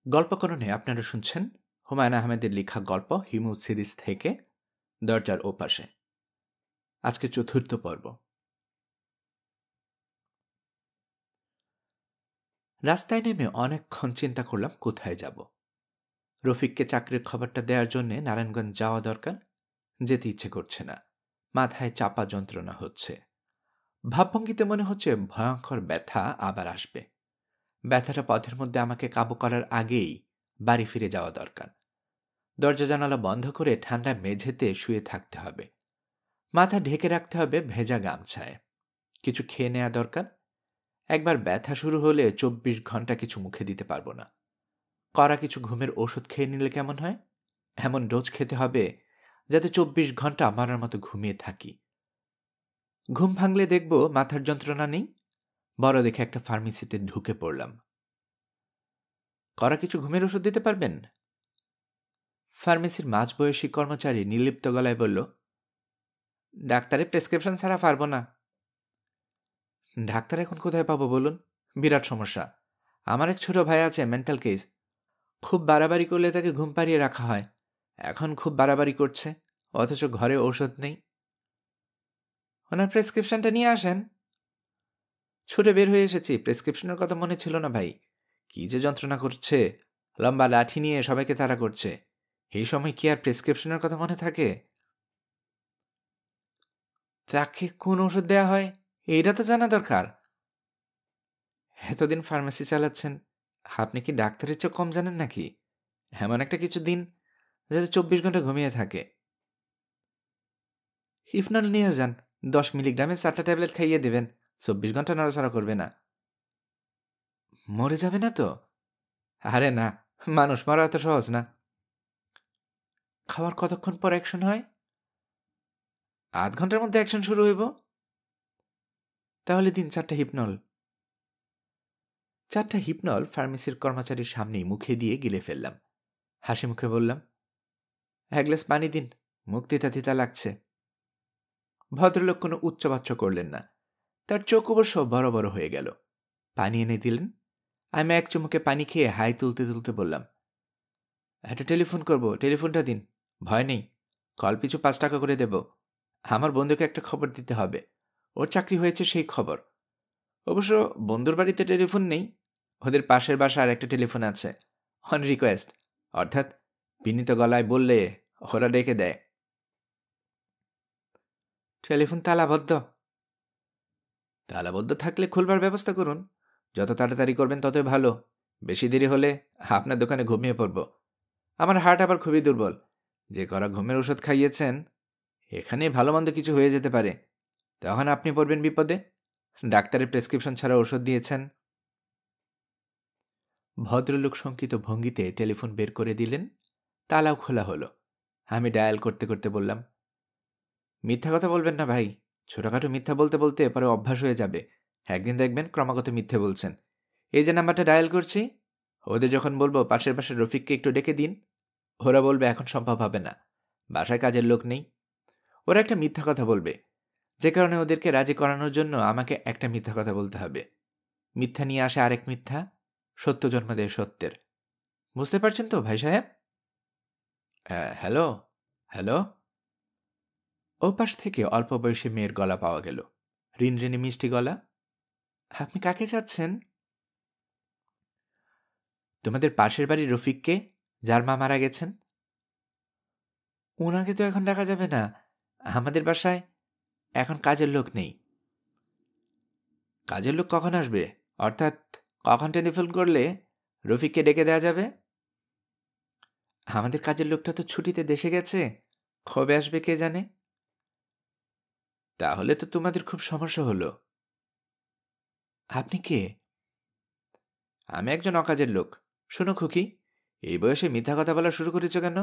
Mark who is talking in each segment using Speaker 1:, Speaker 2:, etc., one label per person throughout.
Speaker 1: গল্পকরণে আপনারা শুনছেন হুমায়ুন আহমেদের লেখা গল্প হিমু সিরিজ থেকে দরজার ওপাশে। আজকে চতুর্থ পর্ব। রাস্তায় নেমে অনেকক্ষণ চিন্তা করলাম কোথায় যাব। রফিককে চাকরির খবরটা দেওয়ার জন্য নারায়ণগঞ্জ যাওয়া দরকার। যেতে ইচ্ছে করছে না, মাথায় চাপা যন্ত্রণা হচ্ছে। ভাবভঙ্গিতে মনে হচ্ছে ভয়ঙ্কর ব্যথা আবার আসবে। ব্যথাটা পথের মধ্যে আমাকে কাবু করার আগেই বাড়ি ফিরে যাওয়া দরকার। দরজা জানালা বন্ধ করে ঠান্ডা মেঝেতে শুয়ে থাকতে হবে। মাথা ঢেকে রাখতে হবে ভেজা গামছায়। কিছু খেয়ে নেওয়া দরকার। একবার ব্যথা শুরু হলে 24 ঘন্টা কিছু মুখে দিতে পারবো না। কড়া কিছু ঘুমের ওষুধ খেয়ে নিলে কেমন হয়? এমন ডোজ খেতে হবে যাতে 24 ঘন্টা মারার মতো ঘুমিয়ে থাকি। ঘুম ভাঙলে দেখব মাথার যন্ত্রণা নেই। বড় দেখে একটা ফার্মেসিতে ঢুকে পড়লাম। কড়া কিছু ঘুমের ওষুধ দিতে পারবেন? ফার্মেসির মাঝবয়সী কর্মচারী নির্লিপ্ত গলায় বলল, ডাক্তারের প্রেসক্রিপশন ছাড়া পারবো না। ডাক্তার এখন কোথায় পাবো বলুন? বিরাট সমস্যা। আমার এক ছোট ভাই আছে, মেন্টাল কেস। খুব বাড়াবাড়ি করলে তাকে ঘুম পাড়িয়ে রাখা হয়। এখন খুব বাড়াবাড়ি করছে, অথচ ঘরে ঔষধ নেই। ওনার প্রেসক্রিপশনটা নিয়ে আসেন। ছুটে বের হয়ে এসেছি, প্রেসক্রিপশনের কথা মনে ছিল না ভাই। কি যে যন্ত্রণা করছে, লম্বা লাঠি নিয়ে সবাইকে তাড়া করছে। এই সময় কি আর প্রেসক্রিপশনের কথা মনে থাকে? তাকে কোন ওষুধ দেয়া হয় এইটা তো জানা দরকার। এতদিন ফার্মেসি চালাচ্ছেন, আপনি কি ডাক্তারের চেয়ে কম জানেন নাকি? এমন একটা কিছু দিন যাতে 24 ঘন্টা ঘুমিয়ে থাকে। হিফনল নিয়ে যান, 10 মিলিগ্রামের 4টা ট্যাবলেট খাইয়ে দেবেন। 24 ঘন্টা নড়াচড়া করবে না। মরে যাবে না তো? আরে না, মানুষ মারা এত সহজ না। খাওয়ার কতক্ষণ পর অ্যাকশন হয়? আধ ঘন্টার মধ্যে অ্যাকশন শুরু হইব। তাহলে দিন 4টা হিপনল। 4টা হিপনল ফার্মেসির কর্মচারীর সামনেই মুখে দিয়ে গিলে ফেললাম। হাসি মুখে বললাম, 1 গ্লাস পানি দিন, মুখ তিতা তিতা লাগছে। ভদ্রলোক কোনো উচ্চবাচ্য করলেন না। তার চোখ অবশ্য বড় বড় হয়ে গেল। পানি এনে দিলেন। আমি এক চুমুকে পানি খেয়ে হাই তুলতে তুলতে বললাম, একটা টেলিফোন করব, টেলিফোনটা দিন। ভয় নেই, কল পিছু 5 টাকা করে দেব। আমার বন্ধুকে একটা খবর দিতে হবে, ওর চাকরি হয়েছে সেই খবর। অবশ্য বন্ধুর বাড়িতে টেলিফোন নেই, ওদের পাশের বাসার একটা টেলিফোন আছে, অন রিকোয়েস্ট, অর্থাৎ বিনীত গলায় বললে ওরা ডেকে দেয়। টেলিফোন তালাবদ্ধ। তালাবদ্ধ থাকলে খুলবার ব্যবস্থা করুন। যত তাড়াতাড়ি করবেন ততই ভালো। বেশি দেরি হলে আপনার দোকানে ঘুমিয়ে পড়ব। আমার হার্ট আবার খুবই দুর্বল। যে করা ঘুমের ওষুধ খাইয়েছেন, এখানে ভালো মন্দ কিছু হয়ে যেতে পারে। তখন আপনি পড়বেন বিপদে। ডাক্তারের প্রেসক্রিপশন ছাড়া ওষুধ দিয়েছেন। ভদ্রলোক শঙ্কিত ভঙ্গিতে টেলিফোন বের করে দিলেন। তালাও খোলা হলো। আমি ডায়াল করতে করতে বললাম, মিথ্যা কথা বলবেন না ভাই। ছোটখাটো মিথ্যা বলতে বলতে পরে অভ্যাস হয়ে যাবে। একদিন দেখবেন ক্রমাগত মিথ্যে বলছেন। এই যে নাম্বারটা ডায়াল করছি, ওদের যখন বলবো পাশের রফিককে একটু ডেকে দিন, ওরা বলবে এখন সম্ভব হবে না, বাসায় কাজের লোক নেই। ওরা একটা মিথ্যা কথা বলবে, যে কারণে ওদেরকে রাজি করানোর জন্য আমাকে একটা মিথ্যা কথা বলতে হবে। মিথ্যা নিয়ে আসে আরেক মিথ্যা, সত্য জন্ম দেয় সত্যের। বুঝতে পারছেন তো ভাই সাহেব? Hello hello. ওপাশ থেকে অল্প বয়সী মেয়ের গলা পাওয়া গেল, রিনরিনি মিষ্টি গলা। আপনি কাকে চাচ্ছেন? তোমাদের পাশের বাড়ির রফিককে, যার মা মারা গেছেন। ওনাকে তো এখন ডাকা যাবে না, আমাদের বাসায় এখন কাজের লোক নেই। কাজের লোক কখন আসবে? অর্থাৎ কখন টেলিফোন করলে রফিককে ডেকে দেওয়া যাবে? আমাদের কাজের লোকটা তো ছুটিতে দেশে গেছে, কবে আসবে কে জানে। তাহলে তো তোমাদের খুব সমস্যা হলো। আপনি কে? আমি একজন অকাজের লোক। শোনো খুকি, এই বয়সে মিথ্যা কথা বলা শুরু করেছ কেন?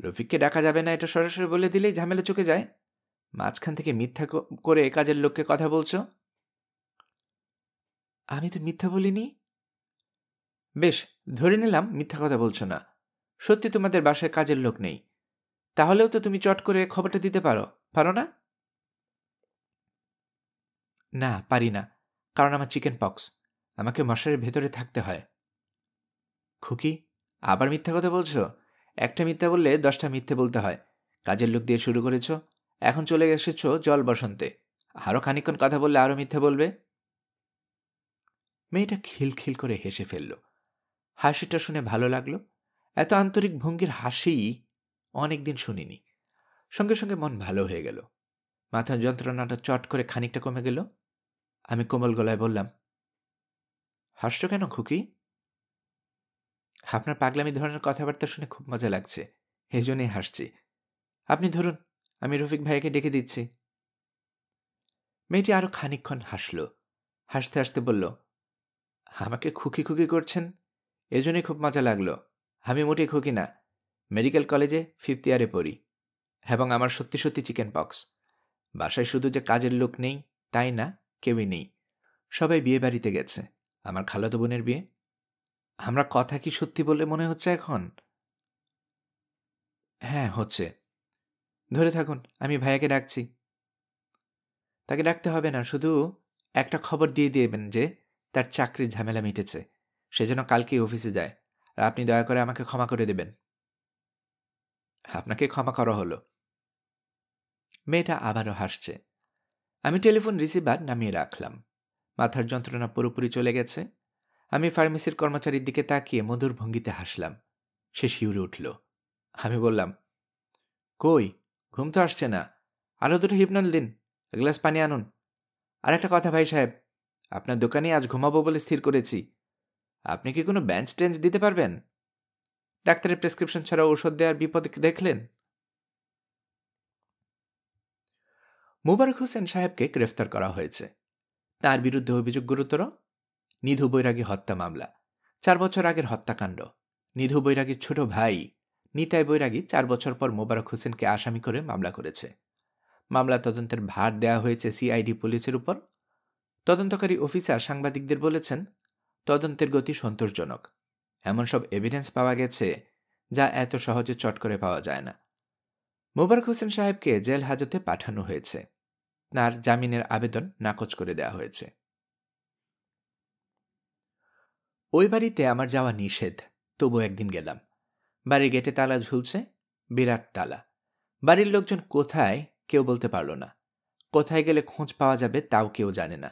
Speaker 1: রফিককে ডাকা যাবে না এটা সরাসরি বলে দিলেই ঝামেলা চুকে যায়। মাঝখান থেকে মিথ্যা করে কাজের লোককে কথা বলছো। আমি তো মিথ্যা বলিনি। বেশ, ধরে নিলাম মিথ্যা কথা বলছো না। সত্যি তোমাদের বাসায় কাজের লোক নেই। তাহলেও তো তুমি চট করে খবরটা দিতে পারো, পারো না? না, পারি না, কারণ আমার চিকেন পক্স। আমাকে মশারির ভেতরে থাকতে হয়। খুকি, আবার মিথ্যা কথা বলছো? একটা মিথ্যা বললে 10টা মিথ্যে বলতে হয়। কাজের লোক দিয়ে শুরু করেছ, এখন চলে এসেছো জল বসন্তে। আরও খানিকক্ষণ কথা বললে আরও মিথ্যে বলবে। মেয়েটা খিলখিল করে হেসে ফেলল। হাসিটা শুনে ভালো লাগলো। এত আন্তরিক ভঙ্গির হাসি অনেকদিন শুনিনি। সঙ্গে সঙ্গে মন ভালো হয়ে গেল। মাথার যন্ত্রণাটা চট করে খানিকটা কমে গেল। আমি কোমল গলায় বললাম, হাসছো কেন খুকি? আপনার পাগলামি ধরনের কথাবার্তা শুনে খুব মজা লাগছে, এই জন্যই হাসছি। আপনি ধরুন, আমি রফিক ভাইকে ডেকে দিচ্ছি। মেয়েটি আরো খানিকক্ষণ হাসল। হাসতে হাসতে বলল, আমাকে খুকি খুকি করছেন, এজন্যই খুব মজা লাগলো। আমি মোটেই খুকি না। মেডিকেল কলেজে 5th ইয়ারে পড়ি, এবং আমার সত্যি সত্যি চিকেন পক্স। বাসায় শুধু যে কাজের লোক নেই তাই না, কেউই নেই। সবাই বিয়ে বাড়িতে গেছে। আমার খালাতো বোনের বিয়ে। আমরা কথা কি সত্যি বলে মনে হচ্ছে এখন? হ্যাঁ, হচ্ছে। ধরে থাকুন, আমি ভাইয়াকে ডাকছি। তাকে ডাকতে হবে না, শুধু একটা খবর দিয়ে দিবেন যে তার চাকরির ঝামেলা মিটেছে, সেজন্য কালকেই অফিসে যায়। আর আপনি দয়া করে আমাকে ক্ষমা করে দেবেন। আপনাকে ক্ষমা করা হলো। মেয়েটা আবারও হাসছে। আমি টেলিফোন রিসিভার নামিয়ে রাখলাম। মাথার যন্ত্রণা পুরোপুরি চলে গেছে। আমি ফার্মেসির কর্মচারীর দিকে তাকিয়ে মধুর ভঙ্গিতে হাসলাম। সে শিউরে উঠল। আমি বললাম, কই, ঘুম তো আসছে না। আরও 2টো হিপনল দিন, এক গ্লাস পানি আনুন। আর একটা কথা ভাই সাহেব, আপনার দোকানে আজ ঘুমাবো বলে স্থির করেছি। আপনি কি কোনো বেঞ্চ টেঞ্চ দিতে পারবেন? ডাক্তারের প্রেসক্রিপশন ছাড়া ঔষধ দেওয়ার বিপদ দেখলেন? মোবারক হোসেন সাহেবকে গ্রেফতার করা হয়েছে। তার বিরুদ্ধে অভিযোগ গুরুতর। নিধু বৈরাগী হত্যা মামলা, 4 বছর আগের হত্যাকাণ্ড। নিধু বৈরাগীর ছোট ভাই নিতাই বৈরাগী 4 বছর পর মোবারক হোসেনকে আসামি করে মামলা করেছে। মামলা তদন্তের ভার দেওয়া হয়েছে সিআইডি পুলিশের উপর। তদন্তকারী অফিসার সাংবাদিকদের বলেছেন, তদন্তের গতি সন্তোষজনক। এমন সব এভিডেন্স পাওয়া গেছে যা এত সহজে চট করে পাওয়া যায় না। মোবারক হোসেন সাহেবকে জেল হাজতে পাঠানো হয়েছে। তার জামিনের আবেদন নাকচ করে দেওয়া হয়েছে। ওই বাড়িতে আমার যাওয়া নিষেধ, তবু একদিন গেলাম। বাড়ির গেটে তালা ঝুলছে, বিরাট তালা। বাড়ির লোকজন কোথায় কেউ বলতে পারল না। কোথায় গেলে খোঁজ পাওয়া যাবে তাও কেউ জানে না।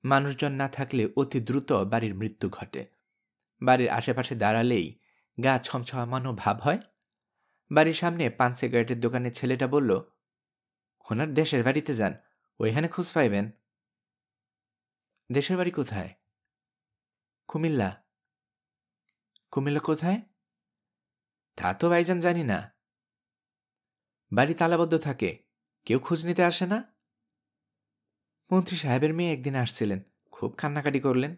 Speaker 1: মানুষজন না থাকলে অতি দ্রুত বাড়ির মৃত্যু ঘটে। বাড়ির আশেপাশে দাঁড়ালেই গা ছমছমানো ভাব হয়। বাড়ির সামনে পান সিগারেটের দোকানের ছেলেটা বলল, ওনার দেশের বাড়িতে যান, ওইখানে খোঁজ পাইবেন। দেশের বাড়ি কোথায়? কুমিল্লা। কুমিল্লা কোথায়? তা তো ভাইজান জানি না। বাড়ি তালাবদ্ধ থাকে, কেউ খোঁজ নিতে আসে না। মন্ত্রী সাহেবের মেয়ে একদিন আসছিলেন, খুব কান্নাকাটি করলেন।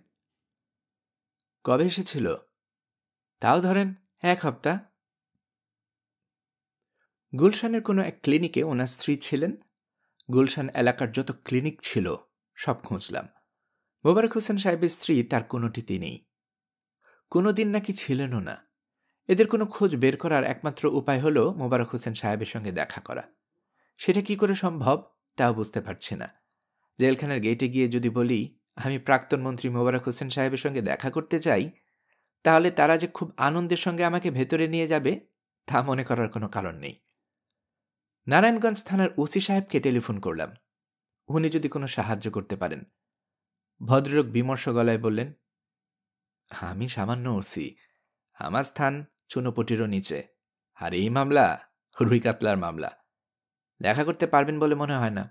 Speaker 1: কবে এসেছিল? তাও ধরেন 1 সপ্তাহ। গুলশানের কোনো এক ক্লিনিকে ওনার স্ত্রী ছিলেন। গুলশান এলাকার যত ক্লিনিক ছিল সব খুঁজলাম। মোবারক হোসেন সাহেবের স্ত্রী তার কোনোটিতে নেই, কোনোদিন নাকি ছিলেনও না। এদের কোনো খোঁজ বের করার একমাত্র উপায় হলো মোবারক হোসেন সাহেবের সঙ্গে দেখা করা। সেটা কি করে সম্ভব তাও বুঝতে পারছি না। জেলখানার গেটে গিয়ে যদি বলি আমি প্রাক্তন মন্ত্রী মোবারক হোসেন সাহেবের সঙ্গে দেখা করতে চাই, তাহলে তারা যে খুব আনন্দের সঙ্গে আমাকে ভেতরে নিয়ে যাবে তা মনে করার কোনো কারণ নেই। নারায়ণগঞ্জ থানার ওসি সাহেবকে টেলিফোন করলাম, উনি যদি কোনো সাহায্য করতে পারেন। ভদ্রলোক বিমর্ষ গলায় বললেন, আমি সামান্য ওসি, আমার স্থান চুনোপটিরও নিচে, আর এই মামলা রুই কাতলার মামলা, দেখা করতে পারবেন বলে মনে হয় না।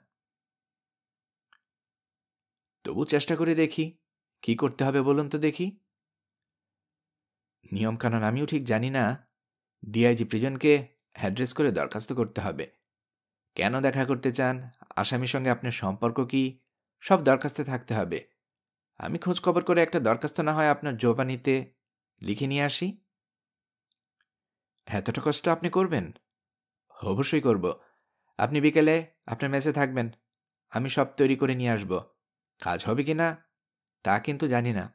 Speaker 1: তবু চেষ্টা করে দেখি, কি করতে হবে বলুন তো দেখি। নিয়মকানুন আমিও ঠিক জানি না। ডিআইজি প্রিজনকে অ্যাড্রেস করে দরখাস্ত করতে হবে। কেন দেখা করতে চান, আসামির সঙ্গে আপনার সম্পর্ক কি, সব দরখাস্তে থাকতে হবে। আমি খোঁজ খবর করে একটা দরখাস্ত না হয় আপনার জবানিতে লিখে নিয়ে আসি। এতটা কষ্ট আপনি করবেন? অবশ্যই করব। আপনি বিকেলে আপনার মেসে থাকবেন, আমি সব তৈরি করে নিয়ে আসব। কাজ হবে কি না তা কিন্তু জানি না।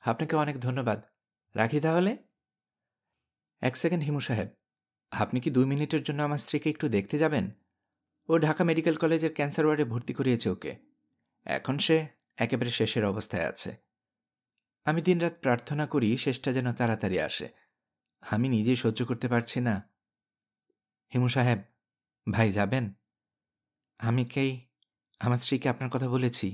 Speaker 1: আপনাকে অনেক ধন্যবাদ, রাখি তাহলে। 1 সেকেন্ড হিমু সাহেব, আপনি কি 2 মিনিটের জন্য আমার স্ত্রীকে একটু দেখতে যাবেন? ও ঢাকা মেডিকেল কলেজের ক্যান্সার ওয়ার্ডে ভর্তি করিয়েছে ওকে। এখন সে একেবারে শেষের অবস্থায় আছে। আমি দিনরাত প্রার্থনা করি শেষটা যেন তাড়াতাড়ি আসে। আমি নিজেই সহ্য করতে পারছি না। হিমু সাহেব, ভাই যাবেন? আমি কি আমার স্ত্রীকে আপনার কথা বলেছি?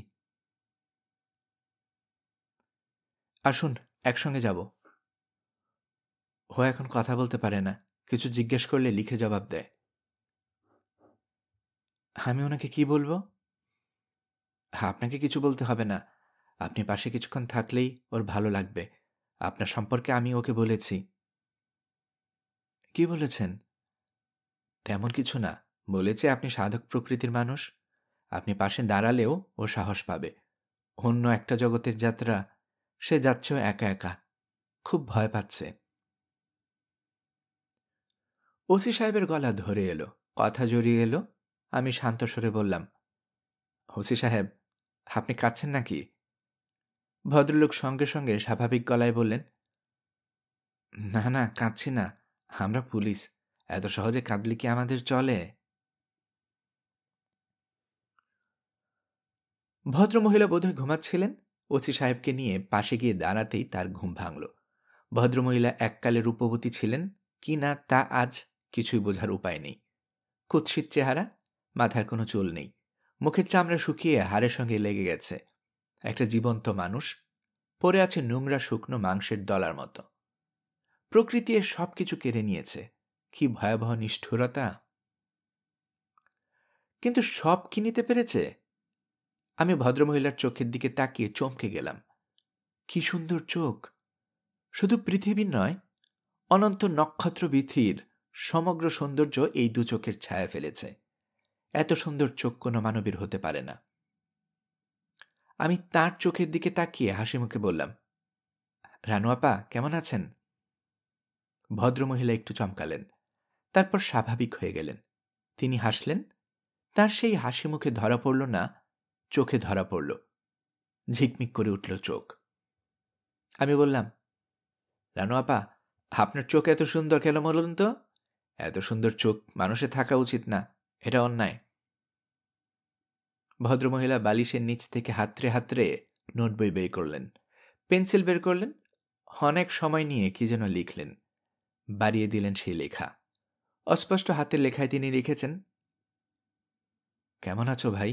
Speaker 1: আসুন, একসঙ্গে যাব। ও এখন কথা বলতে পারে না, কিছু জিজ্ঞেস করলে লিখে জবাব দেয়। আমি ওনাকে কি বলবো? আপনাকে কিছু বলতে হবে না, আপনি পাশে কিছুক্ষণ থাকলেই ওর ভালো লাগবে। আপনার সম্পর্কে আমি ওকে বলেছি। কি বলেছেন? তেমন কিছু না, বলেছে আপনি সাধক প্রকৃতির মানুষ, আপনি পাশে দাঁড়ালেও ও সাহস পাবে। অন্য একটা জগতের যাত্রা, সে যাচ্ছেও একা একা, খুব ভয় পাচ্ছে। ওসি সাহেবের গলা ধরে এলো, কথা জড়িয়ে এলো। আমি শান্ত স্বরে বললাম, ওসি সাহেব, আপনি কাঁদছেন নাকি? ভদ্রলোক সঙ্গে সঙ্গে স্বাভাবিক গলায় বললেন, না না, কাঁদছি না, আমরা পুলিশ, এত সহজে কাঁদলে কি আমাদের চলে? ভদ্রমহিলা বোধহয় ঘুমাচ্ছিলেন। ওসি সাহেবকে নিয়ে পাশে গিয়ে দাঁড়াতেই তার ঘুম ভাঙল। ভদ্রমহিলা এককালে রূপবতী ছিলেন কি না তা আজ কিছুই বোঝার উপায় নেই। কুৎসিত চেহারা, মাথার কোনো চুল নেই, মুখের চামড়া শুকিয়ে হাড়ের সঙ্গে লেগে গেছে। একটা জীবন্ত মানুষ, পড়ে আছে নোংরা শুকনো মাংসের দলার মতো। প্রকৃতি এর সব কিছু কেড়ে নিয়েছে। কি ভয়াবহ নিষ্ঠুরতা! কিন্তু সব কি নিতে পেরেছে? আমি ভদ্রমহিলার চোখের দিকে তাকিয়ে চমকে গেলাম। কি সুন্দর চোখ! শুধু পৃথিবীর নয়, অনন্ত নক্ষত্র বিথীর সমগ্র সৌন্দর্য এই দু চোখের ছায়া ফেলেছে। এত সুন্দর চোখ কোনো মানবীর হতে পারে না। আমি তার চোখের দিকে তাকিয়ে হাসি মুখে বললাম, রানু আপা কেমন আছেন? ভদ্রমহিলা একটু চমকালেন, তারপর স্বাভাবিক হয়ে গেলেন। তিনি হাসলেন। তার সেই হাসি মুখে ধরা পড়ল না, চোখে ধরা পড়ল। ঝিকমিক করে উঠল চোখ। আমি বললাম, রানু আপা, আপনার চোখ এত সুন্দর কেন বলুন তো? এত সুন্দর চোখ মানুষের থাকা উচিত না, এটা অন্যায়। ভদ্রমহিলা বালিশের নিচ থেকে হাতড়ে হাতড়ে নোটবই বের করলেন, পেন্সিল বের করলেন, অনেক সময় নিয়ে কি যেন লিখলেন। বাড়িয়ে দিলেন সেই লেখা। অস্পষ্ট হাতের লেখায় তিনি লিখেছেন, কেমন আছো ভাই?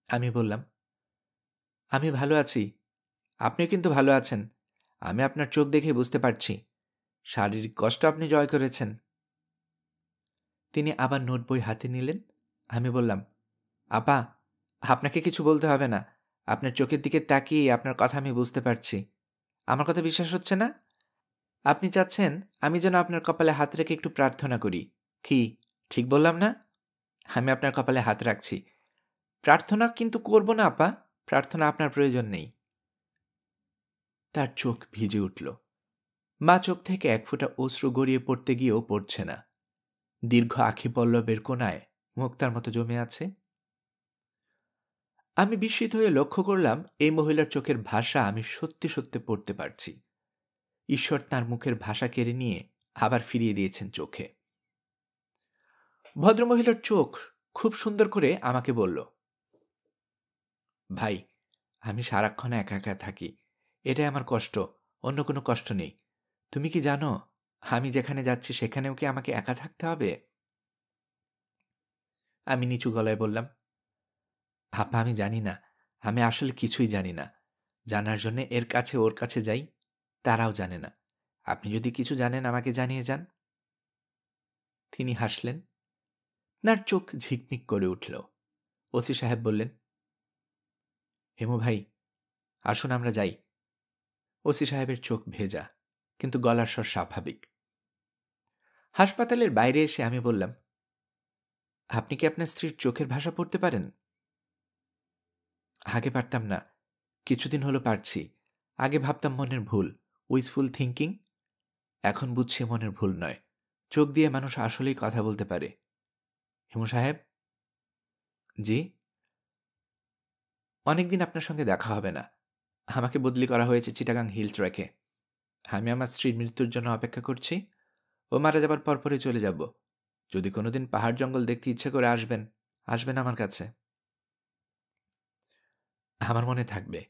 Speaker 1: আমি বললাম, আমি ভালো আছি, আপনিও কিন্তু ভালো আছেন। আমি আপনার চোখ দেখে বুঝতে পারছি শারীরিক কষ্ট আপনি জয় করেছেন। তিনি আবার নোটবই হাতে নিলেন। আমি বললাম, আপা, আপনাকে কিছু বলতে হবে না, আপনার চোখের দিকে তাকিয়ে আপনার কথা আমি বুঝতে পারছি। আমার কথা বিশ্বাস হচ্ছে না? আপনি চাচ্ছেন আমি যেন আপনার কপালে হাত রেখে একটু প্রার্থনা করি। কি ঠিক বললাম না? আমি আপনার কপালে হাত রাখছি। প্রার্থনা কিন্তু করব না আপা, প্রার্থনা আপনার প্রয়োজন নেই। তার চোখ ভিজে উঠল। মা চোখ থেকে এক ফোঁটা অশ্রু গড়িয়ে পড়তে গিয়েও পড়ছে না। দীর্ঘ আখি পল্লবের কোণায় মুক্তার মতো জমে আছে। আমি বিস্মিত হয়ে লক্ষ্য করলাম এই মহিলার চোখের ভাষা আমি সত্যি সত্যি পড়তে পারছি। ঈশ্বর তাঁর মুখের ভাষা কেড়ে নিয়ে আবার ফিরিয়ে দিয়েছেন চোখে। ভদ্রমহিলার চোখ খুব সুন্দর করে আমাকে বলল, ভাই, আমি সারাক্ষণ একা একা থাকি, এটাই আমার কষ্ট, অন্য কোনো কষ্ট নেই। তুমি কি জানো আমি যেখানে যাচ্ছি সেখানেও কি আমাকে একা থাকতে হবে? আমি নিচু গলায় বললাম, আপা আমি জানি না, আমি আসলে কিছুই জানি না। জানার জন্য এর কাছে ওর কাছে যাই, তারাও জানে না। আপনি যদি কিছু জানেন আমাকে জানিয়ে যান। তিনি হাসলেন। তার চোখ ঝিকমিক করে উঠল। ওসি সাহেব বললেন, হেমু ভাই, আসুন আমরা যাই। ওসি সাহেবের চোখ ভেজা, কিন্তু গলার স্বর স্বাভাবিক। হাসপাতালের বাইরে এসে আমি বললাম, আপনি কি আপনার স্ত্রীর চোখের ভাষা পড়তে পারেন? আগে পারতাম না, কিছুদিন হলো পারছি। আগে ভাবতাম মনের ভুল, উইথফুল থিঙ্কিং। এখন বুঝছি মনের ভুল নয়, চোখ দিয়ে মানুষ আসলেই কথা বলতে পারে। হেমু সাহেব। জি? অনেকদিন আপনার সঙ্গে দেখা হবে না। আমাকে বদলি করা হয়েছে চিটাগাং হিল ট্র্যাকে। আমি আমার স্ত্রীর মৃত্যুর জন্য অপেক্ষা করছি। ও মারা যাবার পরপরই চলে যাব। যদি কোনোদিন পাহাড় জঙ্গল দেখতে ইচ্ছে করে আসবেন, আসবেন আমার কাছে। আমার মনে থাকবে।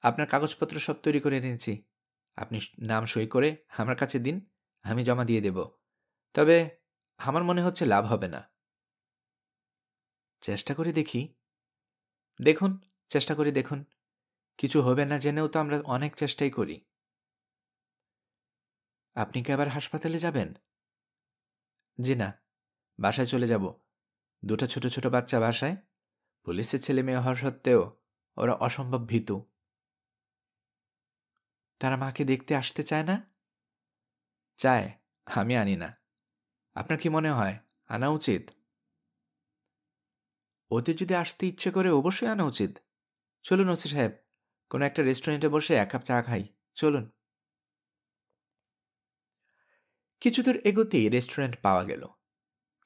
Speaker 1: আপনার কাগজপত্র সব তৈরি করে এনেছি। আপনি নাম সই করে আমার কাছে দিন, আমি জমা দিয়ে দেব। তবে আমার মনে হচ্ছে লাভ হবে না। চেষ্টা করে দেখি। দেখুন, চেষ্টা করে দেখুন। কিছু হবে না জেনেও তো আমরা অনেক চেষ্টাই করি। আপনি কি আবার হাসপাতালে যাবেন? জি না, বাসায় চলে যাব। দুটো ছোট ছোট বাচ্চা বাসায়। পুলিশের ছেলে মেয়ে হওয়া সত্ত্বেও ওরা অসম্ভব ভীতু। তারা মাকে দেখতে আসতে চায় না? চায়, আমি আনি না। আপনার কি মনে হয় আনা উচিত? ওদের যদি আসতে ইচ্ছে করে অবশ্যই আনা উচিত। চলুন ওসি সাহেব, কোনো একটা রেস্টুরেন্টে বসে এক কাপ চা খাই। চলুন। কিছু দূর এগোতেই রেস্টুরেন্ট পাওয়া গেল।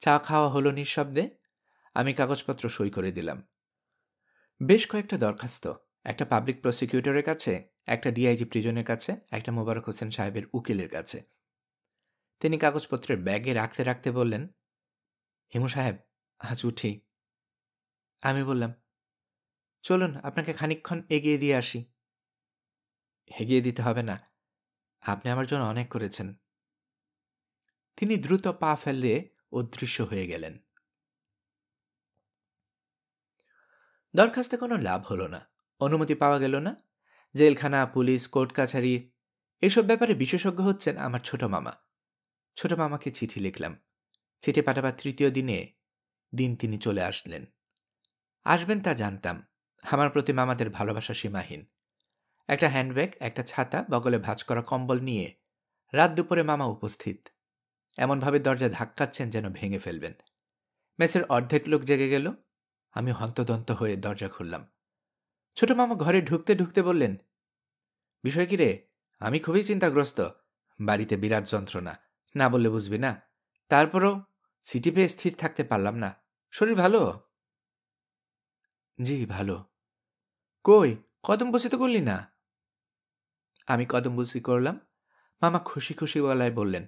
Speaker 1: চা খাওয়া হলো নিঃশব্দে। আমি কাগজপত্র সই করে দিলাম। বেশ কয়েকটা দরখাস্ত, একটা পাবলিক প্রসিকিউটরের কাছে, একটা ডিআইজি প্রিজনের কাছে, একটা মোবারক হোসেন সাহেবের উকিলের কাছে। তিনি কাগজপত্রের ব্যাগে রাখতে রাখতে বললেন, হিমু সাহেব, আজ উঠি। আমি বললাম, চলুন আপনাকে খানিকক্ষণ এগিয়ে দিয়ে আসি। এগিয়ে দিতে হবে না, আপনি আমার জন্য অনেক করেছেন। তিনি দ্রুত পা ফেলে অদৃশ্য হয়ে গেলেন। দরখাস্তে কোনো লাভ হলো না, অনুমতি পাওয়া গেল না। জেলখানা, পুলিশ, কোর্ট কাছারি এসব ব্যাপারে বিশেষজ্ঞ হচ্ছেন আমার ছোট মামা। ছোট মামাকে চিঠি লিখলাম। চিঠি পাঠাবার তৃতীয় দিন তিনি চলে আসলেন। আসবেন তা জানতাম। আমার প্রতি মামাদের ভালোবাসা সীমাহীন। একটা হ্যান্ডব্যাগ, একটা ছাতা, বগলে ভাঁজ করা কম্বল নিয়ে রাত দুপুরে মামা উপস্থিত। এমনভাবে দরজা ধাক্কাচ্ছেন যেন ভেঙে ফেলবেন। মেসের অর্ধেক লোক জেগে গেল। আমি হন্তদন্ত হয়ে দরজা খুললাম। ছোট মামা ঘরে ঢুকতে ঢুকতে বললেন, বিষয় কি রে? আমি খুবই চিন্তাগ্রস্ত। বাড়িতে বিরাট যন্ত্রণা, না বললে বুঝবি না। তারপরও সিটি পেয়ে স্থির থাকতে পারলাম না। শরীর ভালো? জি ভালো। কই, কদমবুসি তো করলি না? আমি কদমবুসি করলাম। মামা খুশি খুশি গলায় বললেন,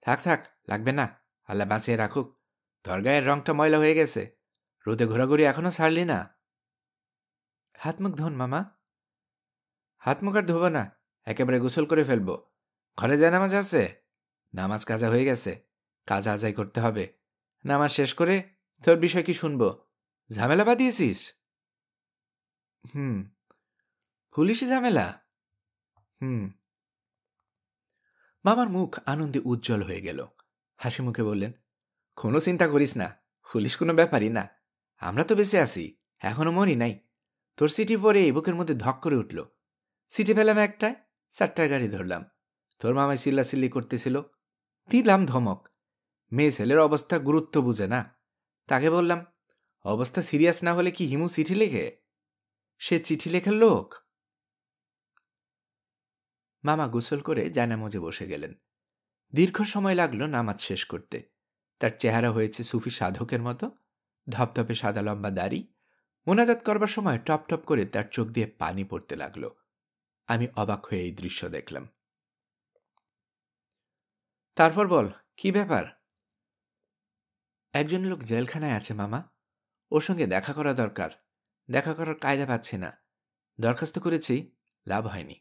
Speaker 1: থাক থাক, লাগবে না, আল্লাহ বাঁচিয়ে রাখুক। তোর গায়ের রংটা ময়লা হয়ে গেছে, রোদে ঘোরাঘুরি এখনো ছাড়লি না। হাত মুখ ধোন মামা। হাত মুখ আর ধোবো না, একেবারে গোসল করে ফেলবো। ঘরে যায় নামাজ আছে? নামাজ কাজা হয়ে গেছে, কাজা আজাই করতে হবে। নামাজ শেষ করে তোর বিষয় কি শুনবো? ঝামেলা বাঁধিয়েছিস? হুম। পুলিশি ঝামেলা? হুম। মামার মুখ আনন্দে উজ্জ্বল হয়ে গেল। হাসি মুখে বললেন, কোনো চিন্তা করিস না, পুলিশ কোনো ব্যাপারই না। আমরা তো বেঁচে আছি, এখনো মরি নাই। তোর সিটি পরে বুকের মধ্যে ধক করে উঠল। সিটি পেলাম একটায়, 4টার গাড়ি ধরলাম। তোর মামায় চিল্লাচিল্লি করতেছিল, দিলাম ধমক। মেয়ে ছেলের অবস্থা গুরুত্ব বুঝে না। তাকে বললাম, অবস্থা সিরিয়াস না হলে কি হিমু চিঠি লেখে? সে চিঠি লেখার লোক। মামা গোসল করে জায়নামাজে বসে গেলেন। দীর্ঘ সময় লাগলো নামাজ শেষ করতে। তার চেহারা হয়েছে সুফি সাধকের মতো, ধপধপে সাদা লম্বা দাড়ি। মোনাজাত করবার সময় টপ টপ করে তার চোখ দিয়ে পানি পড়তে লাগলো। আমি অবাক হয়ে এই দৃশ্য দেখলাম। তারপর বল, কি ব্যাপার? একজন লোক জেলখানায় আছে মামা, ওর সঙ্গে দেখা করা দরকার। দেখা করার কায়দা পাচ্ছি না। দরখাস্ত করেছি, লাভ হয়নি।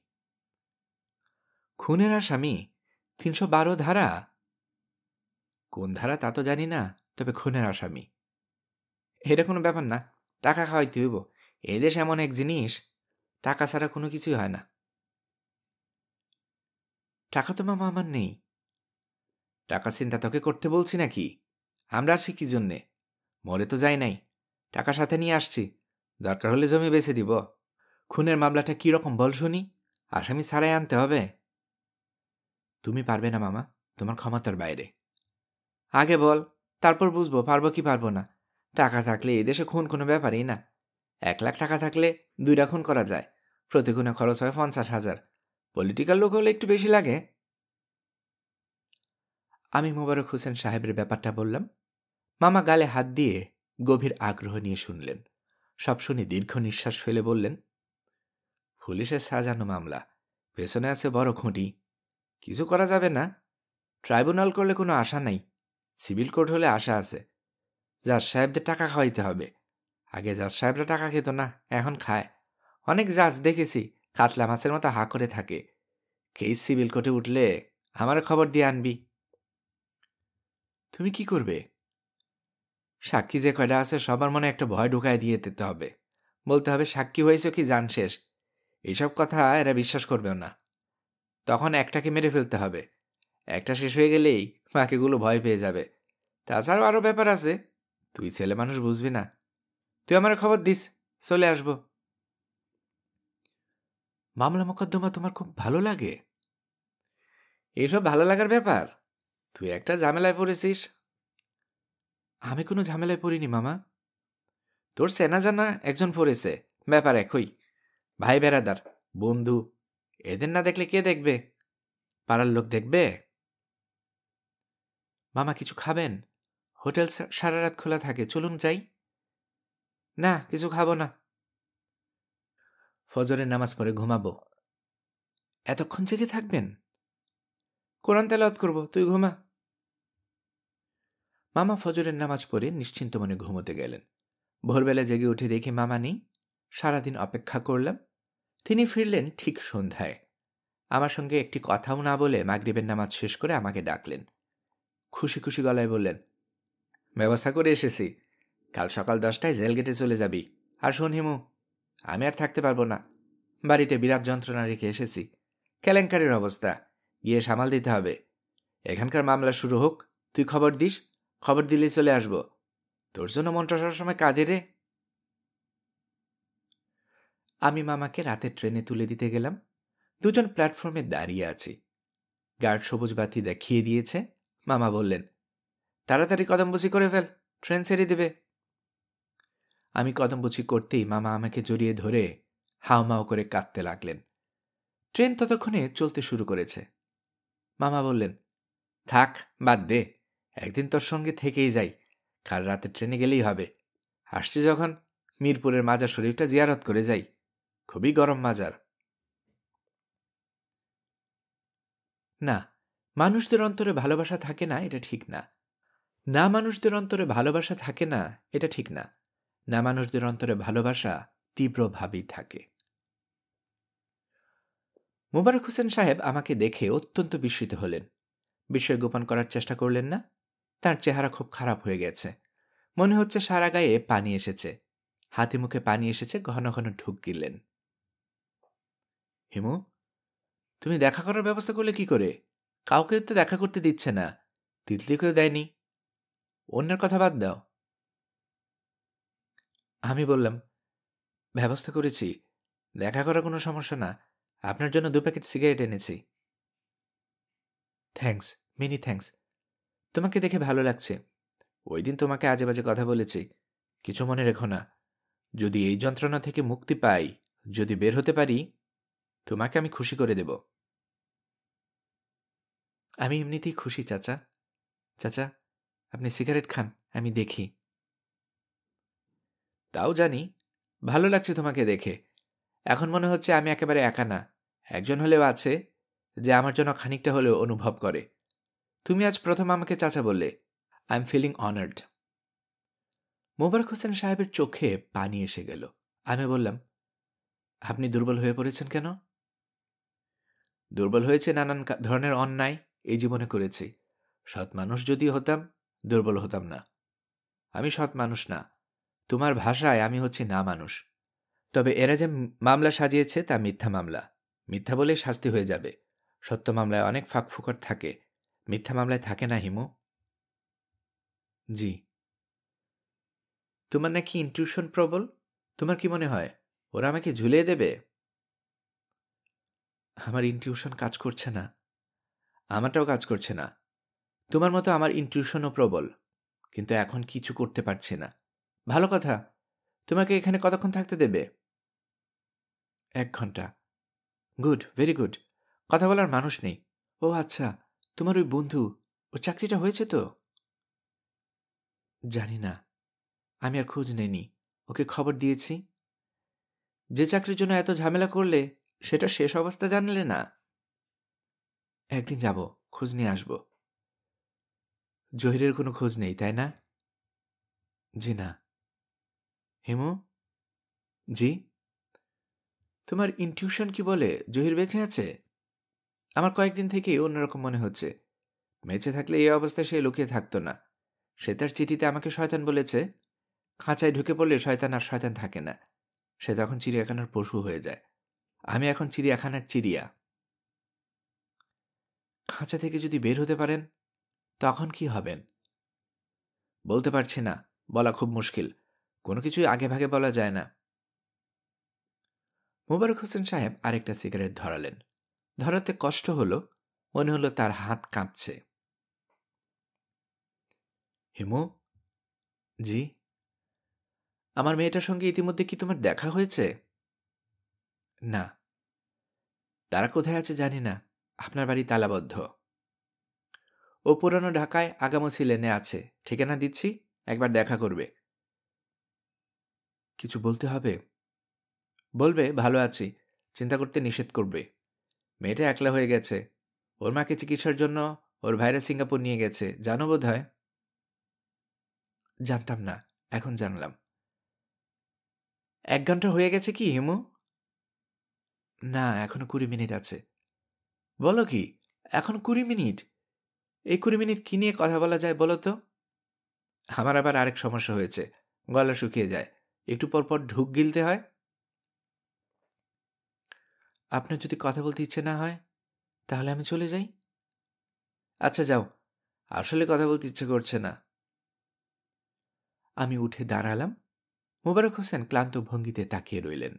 Speaker 1: খুনের আসামি? 312 ধারা? কোন ধারা তা তো জানি না, তবে খুনের আসামি। এটা কোনো ব্যাপার না, টাকা খাওয়াইতে হইব। এদেশ এমন এক জিনিস, টাকা ছাড়া কোনো কিছুই হয় না। টাকা তো মামা আমার নেই। টাকা চিন্তা তোকে করতে বলছি নাকি? আমরা আসছি কি জন্যে? মরে তো যাই নাই, টাকা সাথে নিয়ে আসছি। দরকার হলে জমি বেচে দিব। খুনের মামলাটা কীরকম বল শুনি? আসামি ছাড়াই আনতে হবে? তুমি পারবে না মামা, তোমার ক্ষমতার বাইরে। আগে বল, তারপর বুঝবো পারবো কি পারবো না। টাকা থাকলে এই দেশে খুন কোনো ব্যাপারই না। 1 লাখ টাকা থাকলে 2টা খুন করা যায়। প্রতি খুনে খরচ হয় 50,000। পলিটিক্যাল লোক হলে একটু বেশি লাগে। আমি মোবারক হোসেন সাহেবের ব্যাপারটা বললাম। মামা গালে হাত দিয়ে গভীর আগ্রহ নিয়ে শুনলেন। সব শুনে দীর্ঘ নিঃশ্বাস ফেলে বললেন, পুলিশের সাজানো মামলা, পেছনে আছে বড় খুঁটি। কিছু করা যাবে না। ট্রাইব্যুনাল করলে কোনো আশা নাই, সিভিল কোর্ট হলে আশা আছে। জাজ সাহেবদের টাকা খাওয়াইতে হবে। আগে জাজ সাহেবরা টাকা খেত না, এখন খায়। অনেক জাজ দেখেছি, কাতলা মাছের মতো হা করে থাকে। কেস সিভিল কোর্টে উঠলে আমার খবর দিয়ে আনবি। তুমি কি করবে? সাক্ষী যে কয়টা আছে সবার মনে একটা ভয় ঢুকায় দিয়ে দিতে হবে। বলতে হবে সাক্ষী হয়েছে কি জান শেষ। এইসব কথা এরা বিশ্বাস করবেও না। তখন একটাকে মেরে ফেলতে হবে। একটা শেষ হয়ে গেলেই বাকিগুলো ভয় পেয়ে যাবে। তাছাড়াও আরও ব্যাপার আছে, তুই ছেলে মানুষ বুঝবি না। তুই আমার খবর দিস, চলে আসব। মামলা মোকদ্দমা তোমার খুব ভালো লাগে? এইসব ভালো লাগার ব্যাপার? তুই একটা ঝামেলায় পড়েছিস। আমি কোনো ঝামেলায় পড়িনি মামা। তোর চেনা জানা একজন পড়েছে, ব্যাপার একই। ভাই বেড়াদার, বন্ধু, এদের না দেখলে কে দেখবে? পাড়ার লোক দেখবে। মামা কিছু খাবেন? হোটেল সারা রাত খোলা থাকে, চলুন যাই। না, কিছু খাবো না। ফজরের নামাজ পড়ে ঘুমাবো। এতক্ষণ জেগে থাকবেন? কোরআন তেলাওয়াত করব, তুই ঘুমা। মামা ফজরের নামাজ পড়ে নিশ্চিন্ত মনে ঘুমোতে গেলেন। ভোরবেলা জেগে উঠে দেখি মামা নেই। সারাদিন অপেক্ষা করলাম। তিনি ফিরলেন ঠিক সন্ধ্যায়। আমার সঙ্গে একটি কথাও না বলে মাগরিবের নামাজ শেষ করে আমাকে ডাকলেন। খুশি খুশি গলায় বললেন, ব্যবস্থা করে এসেছি, কাল সকাল 10টায় জেল গেটে চলে যাবি। আর শোন হিমু, আমি আর থাকতে পারবো না। বাড়িতে বিরাট যন্ত্রণা রেখে এসেছি। কেলেঙ্কারির অবস্থা, গিয়ে সামাল দিতে হবে। এখানকার মামলা শুরু হোক, তুই খবর দিস, খবর দিলেই চলে আসব। তোর জন্য মনটা সবসময় কাঁদে রে। আমি মামাকে রাতে ট্রেনে তুলে দিতে গেলাম। দুজন প্ল্যাটফর্মে দাঁড়িয়ে আছি। গার্ড সবুজ বাতি দেখিয়ে দিয়েছে। মামা বললেন, তাড়াতাড়ি কদমবুচি করে ফেল, ট্রেন ছেড়ে দেবে। আমি কদমবুচি করতেই মামা আমাকে জড়িয়ে ধরে হাউমাউ করে কাঁদতে লাগলেন। ট্রেন ততক্ষণে চলতে শুরু করেছে। মামা বললেন, থাক, বাদ দে, একদিন তোর সঙ্গে থেকেই যাই। কাল রাতে ট্রেনে গেলেই হবে। আসছি যখন, মিরপুরের মাজার শরীফটা জিয়ারত করে যাই। খুবই গরম মাজার। না, মানুষদের অন্তরে ভালোবাসা থাকে না, এটা ঠিক না। না, মানুষদের অন্তরে ভালোবাসা থাকে না, এটা ঠিক না। না, মানুষদের অন্তরে ভালোবাসা তীব্রভাবেই থাকে। মোবারক হোসেন সাহেব আমাকে দেখে অত্যন্ত বিস্মিত হলেন। বিস্ময় গোপন করার চেষ্টা করলেন না। তার চেহারা খুব খারাপ হয়ে গেছে। মনে হচ্ছে সারা গায়ে পানি এসেছে। হাতে মুখে পানি এসেছে, ঘন ঘন ঢুক গিললেন। হিমু, তুমি দেখা করার ব্যবস্থা করলে কি করে? কাউকে তো দেখা করতে দিচ্ছে না, তিতলিকেও দেয়নি। অন্যের কথা বাদ দাও। আমি বললাম, ব্যবস্থা করেছি, দেখা করার কোনো সমস্যা না। আপনার জন্য 2 প্যাকেট সিগারেট এনেছি। Thanks, many thanks. তোমাকে দেখে ভালো লাগছে। ওই দিন তোমাকে আজে বাজে কথা বলেছি, কিছু মনে রেখো না। যদি এই যন্ত্রণা থেকে মুক্তি পাই, যদি বের হতে পারি, তোমাকে আমি খুশি করে দেব। আমি এমনিতেই খুশি চাচা। চাচা, আপনি সিগারেট খান, আমি দেখি। তাও জানি, ভালো লাগছে তোমাকে দেখে। এখন মনে হচ্ছে আমি একেবারে একা না, একজন হলেও আছে যে আমার জন্য খানিকটা হলেও অনুভব করে। তুমি আজ প্রথম আমাকে চাচা বললে। I am feeling honoured. Mobarak Hossain সাহেবের চোখে পানি এসে গেল। আমি বললাম, আপনি দুর্বল হয়ে পড়েছেন কেন? দুর্বল হয়েছে নানান ধরনের অন্যায় এই জীবনে করেছি। সৎ মানুষ যদি হতাম, দুর্বল হতাম না। আমি সৎ মানুষ না। তোমার ভাষায় আমি হচ্ছি না মানুষ। তবে এরা যে মামলা সাজিয়েছে তা মিথ্যা মামলা। মিথ্যা বলে শাস্তি হয়ে যাবে। সত্য মামলায় অনেক ফাঁকফোকর থাকে, মিথ্যা মামলায় থাকে না হিমু। জি। তোমার নাকি ইনটিউশন প্রবল। তোমার কি মনে হয় ওরা আমাকে ঝুলিয়ে দেবে? আমার ইনটিউশন কাজ করছে না। আমারটাও কাজ করছে না। তোমার মতো আমার ইনটিউশনও প্রবল, কিন্তু এখন কিছু করতে পারছি না। ভালো কথা, তোমাকে এখানে কতক্ষণ থাকতে দেবে? 1 ঘন্টা। Good, very good. কথা বলার মানুষ নেই। ও আচ্ছা, তোমার ওই বন্ধু, ওর চাকরিটা হয়েছে তো? জানি না, আমি আর খোঁজ নেইনি। ওকে খবর দিয়েছি। যে চাকরির জন্য এত ঝামেলা করলে, সেটা শেষ অবস্থা জানলে না। একদিন যাব, খোঁজ নিয়ে আসব। জহিরের কোনো খোঁজ নেই, তাই না? জি না। হেমু? জি? তোমার ইনটিউশন কি বলে জহির বেঁচে আছে? আমার কয়েকদিন থেকেই অন্যরকম মনে হচ্ছে। বেঁচে থাকলে এই অবস্থায় সে লুকিয়ে থাকতো না। সে তার চিঠিতে আমাকে শয়তান বলেছে। খাঁচায় ঢুকে পড়লে শয়তান আর শয়তান থাকে না, সে তখন চিড়িয়াখানার পশু হয়ে যায়। আমি এখন চিড়িয়াখানার চিড়িয়া। খাঁচা থেকে যদি বের হতে পারেন তখন কি হবেন বলতে পারছি না, বলা খুব মুশকিল। কোনো কিছুই আগে ভাগে বলা যায় না। মোবারক হোসেন সাহেব আরেকটা সিগারেট ধরালেন। ধরাতে কষ্ট হলো, মনে হলো তার হাত কাঁপছে। হেমু? জি? আমার মেয়েটার সঙ্গে ইতিমধ্যে কি তোমার দেখা হয়েছে? না। তারা কোথায় আছে জানি না, আপনার বাড়ি তালাবদ্ধ। ও পুরানো ঢাকায় আগামসি লেনে আছে, ঠিকানা দিচ্ছি, একবার দেখা করবে। কিছু বলতে হবে? বলবে ভালো আছি, চিন্তা করতে নিষেধ করবে। মেয়েটা একলা হয়ে গেছে। ওর মাকে চিকিৎসার জন্য ওর ভাইরা সিঙ্গাপুর নিয়ে গেছে, জানো বোধ হয়? জানতাম না, এখন জানলাম। 1 ঘন্টা হয়ে গেছে কি হেমু? না, এখনো 20 মিনিট আছে। বলো কি, এখন 20 মিনিট? এই 20 মিনিট কি নিয়ে কথা বলা যায় বলো তো? আমার আবার আরেক সমস্যা হয়েছে, গলা শুকিয়ে যায়, একটু পর পর ঢুক গিলতে হয়। আপনার যদি কথা বলতে ইচ্ছে না হয় তাহলে আমি চলে যাই। আচ্ছা যাও, আসলে কথা বলতে ইচ্ছে করছে না। আমি উঠে দাঁড়ালাম। মোবারক হোসেন ক্লান্ত ভঙ্গিতে তাকিয়ে রইলেন।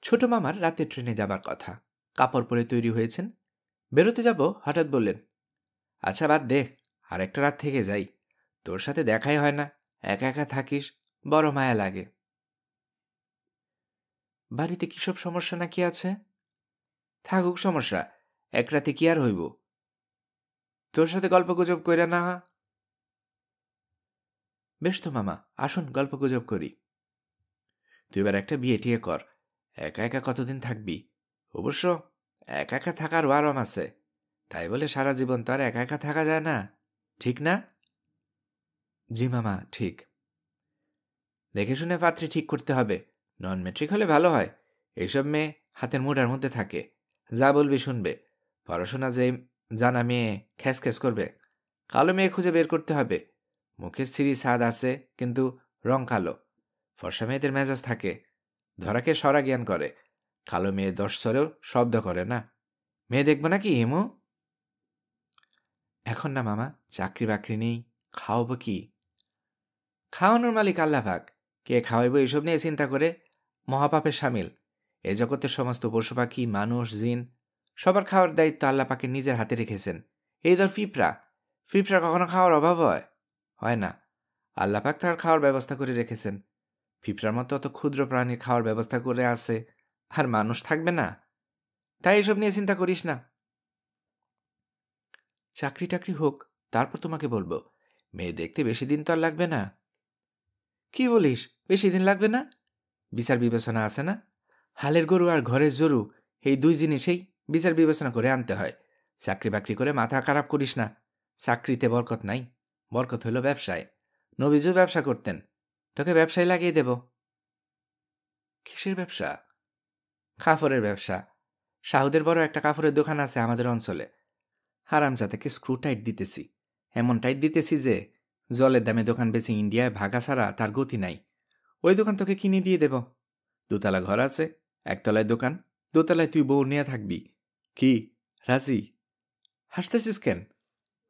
Speaker 1: ছোট মামার রাতে ট্রেনে যাবার কথা, কাপড় পরে তৈরি হয়েছেন। বেরোতে যাব, হঠাৎ বললেন, আচ্ছা বাদ দে, আর একটা রাত থেকে যাই। তোর সাথে দেখাই হয় না, একা একা থাকিস, বড় মায়া লাগে। বাড়িতে কি সব সমস্যা নাকি আছে? থাকুক সমস্যা, এক রাতে কি আর হইব? তোর সাথে গল্প গুজব কইরা না। বেশ তো মামা, আসুন গল্প গুজব করি। তুই এবার একটা বিয়ে টিয়ে কর, একা একা কতদিন থাকবি? অবশ্য একা একা থাকার আরাম আছে, তাই বলে সারা জীবন তো আর একা একা থাকা যায় না, ঠিক না? জি মামা, ঠিক। দেখে শুনে পাত্রী ঠিক করতে হবে, নন মেট্রিক হলে ভালো হয়। এইসব মেয়ে হাতের মুঠার মধ্যে থাকে, যা বলবি শুনবে। পড়াশোনা যে জানা মেয়ে খ্যাস খ্যাস করবে। কালো মেয়ে খুঁজে বের করতে হবে। মুখের সিঁড়ি স্বাদ আছে, কিন্তু রং কালো। ফর্সা মেয়েদের মেজাজ থাকে, ধরাকে সরা জ্ঞান করে। কালো মেয়ে 10 স্তরেও শব্দ করে না। মেয়ে দেখব নাকি হেমু? এখন না মামা, চাকরি বাকরি নেই, খাওয়াবো কি? খাওয়ানোর মালিক আল্লাহ পাক, কে খাওয়াইব এইসব নিয়ে চিন্তা করে মহাপাপের সামিল। এ জগতের সমস্ত পশু পাখি, মানুষ, জিন, সবার খাওয়ার দায়িত্ব আল্লাহ পাকে নিজের হাতে রেখেছেন। এই ধর পিঁপড়া, পিঁপড়া কখনো খাওয়ার অভাব হয়? হয় না। আল্লাহ পাক তার খাওয়ার ব্যবস্থা করে রেখেছেন। পিঁপড়ার মতো অত ক্ষুদ্র প্রাণীর খাওয়ার ব্যবস্থা করে আছে, আর মানুষ থাকবে না? তাই এসব নিয়ে চিন্তা করিস না। চাকরি টাকরি হোক, তারপর তোমাকে বলবো। মেয়ে দেখতে বেশি দিন তো আর লাগবে না। কি বলিস, বেশি দিন লাগবে না? বিচার বিবেচনা আছে না? হালের গরু আর ঘরের জরু, এই 2 জিনিসেই বিচার বিবেচনা করে আনতে হয়। চাকরি বাকরি করে মাথা খারাপ করিস না। চাকরিতে বরকত নাই, বরকত হইল ব্যবসায়। নবীজও ব্যবসা করতেন, তোকে ব্যবসায় লাগিয়ে দেব। কিসের ব্যবসা? কাপড়ের ব্যবসা। সাহুদের বড় একটা কাপড়ের দোকান আছে আমাদের অঞ্চলে। হারামজাদাকে স্ক্রু টাইট দিতেছি, এমন টাইট দিতেছি যে জলের দামে দোকান বেচে ইন্ডিয়ায় ভাগা ছাড়া তার গতি নাই। ওই দোকান তোকে কিনে দিয়ে দেব। 2 তলা ঘর আছে, 1 তলায় দোকান, 2 তলায় তুই বউ নিয়ে থাকবি। কি, রাজি? হাসতেছিস কেন?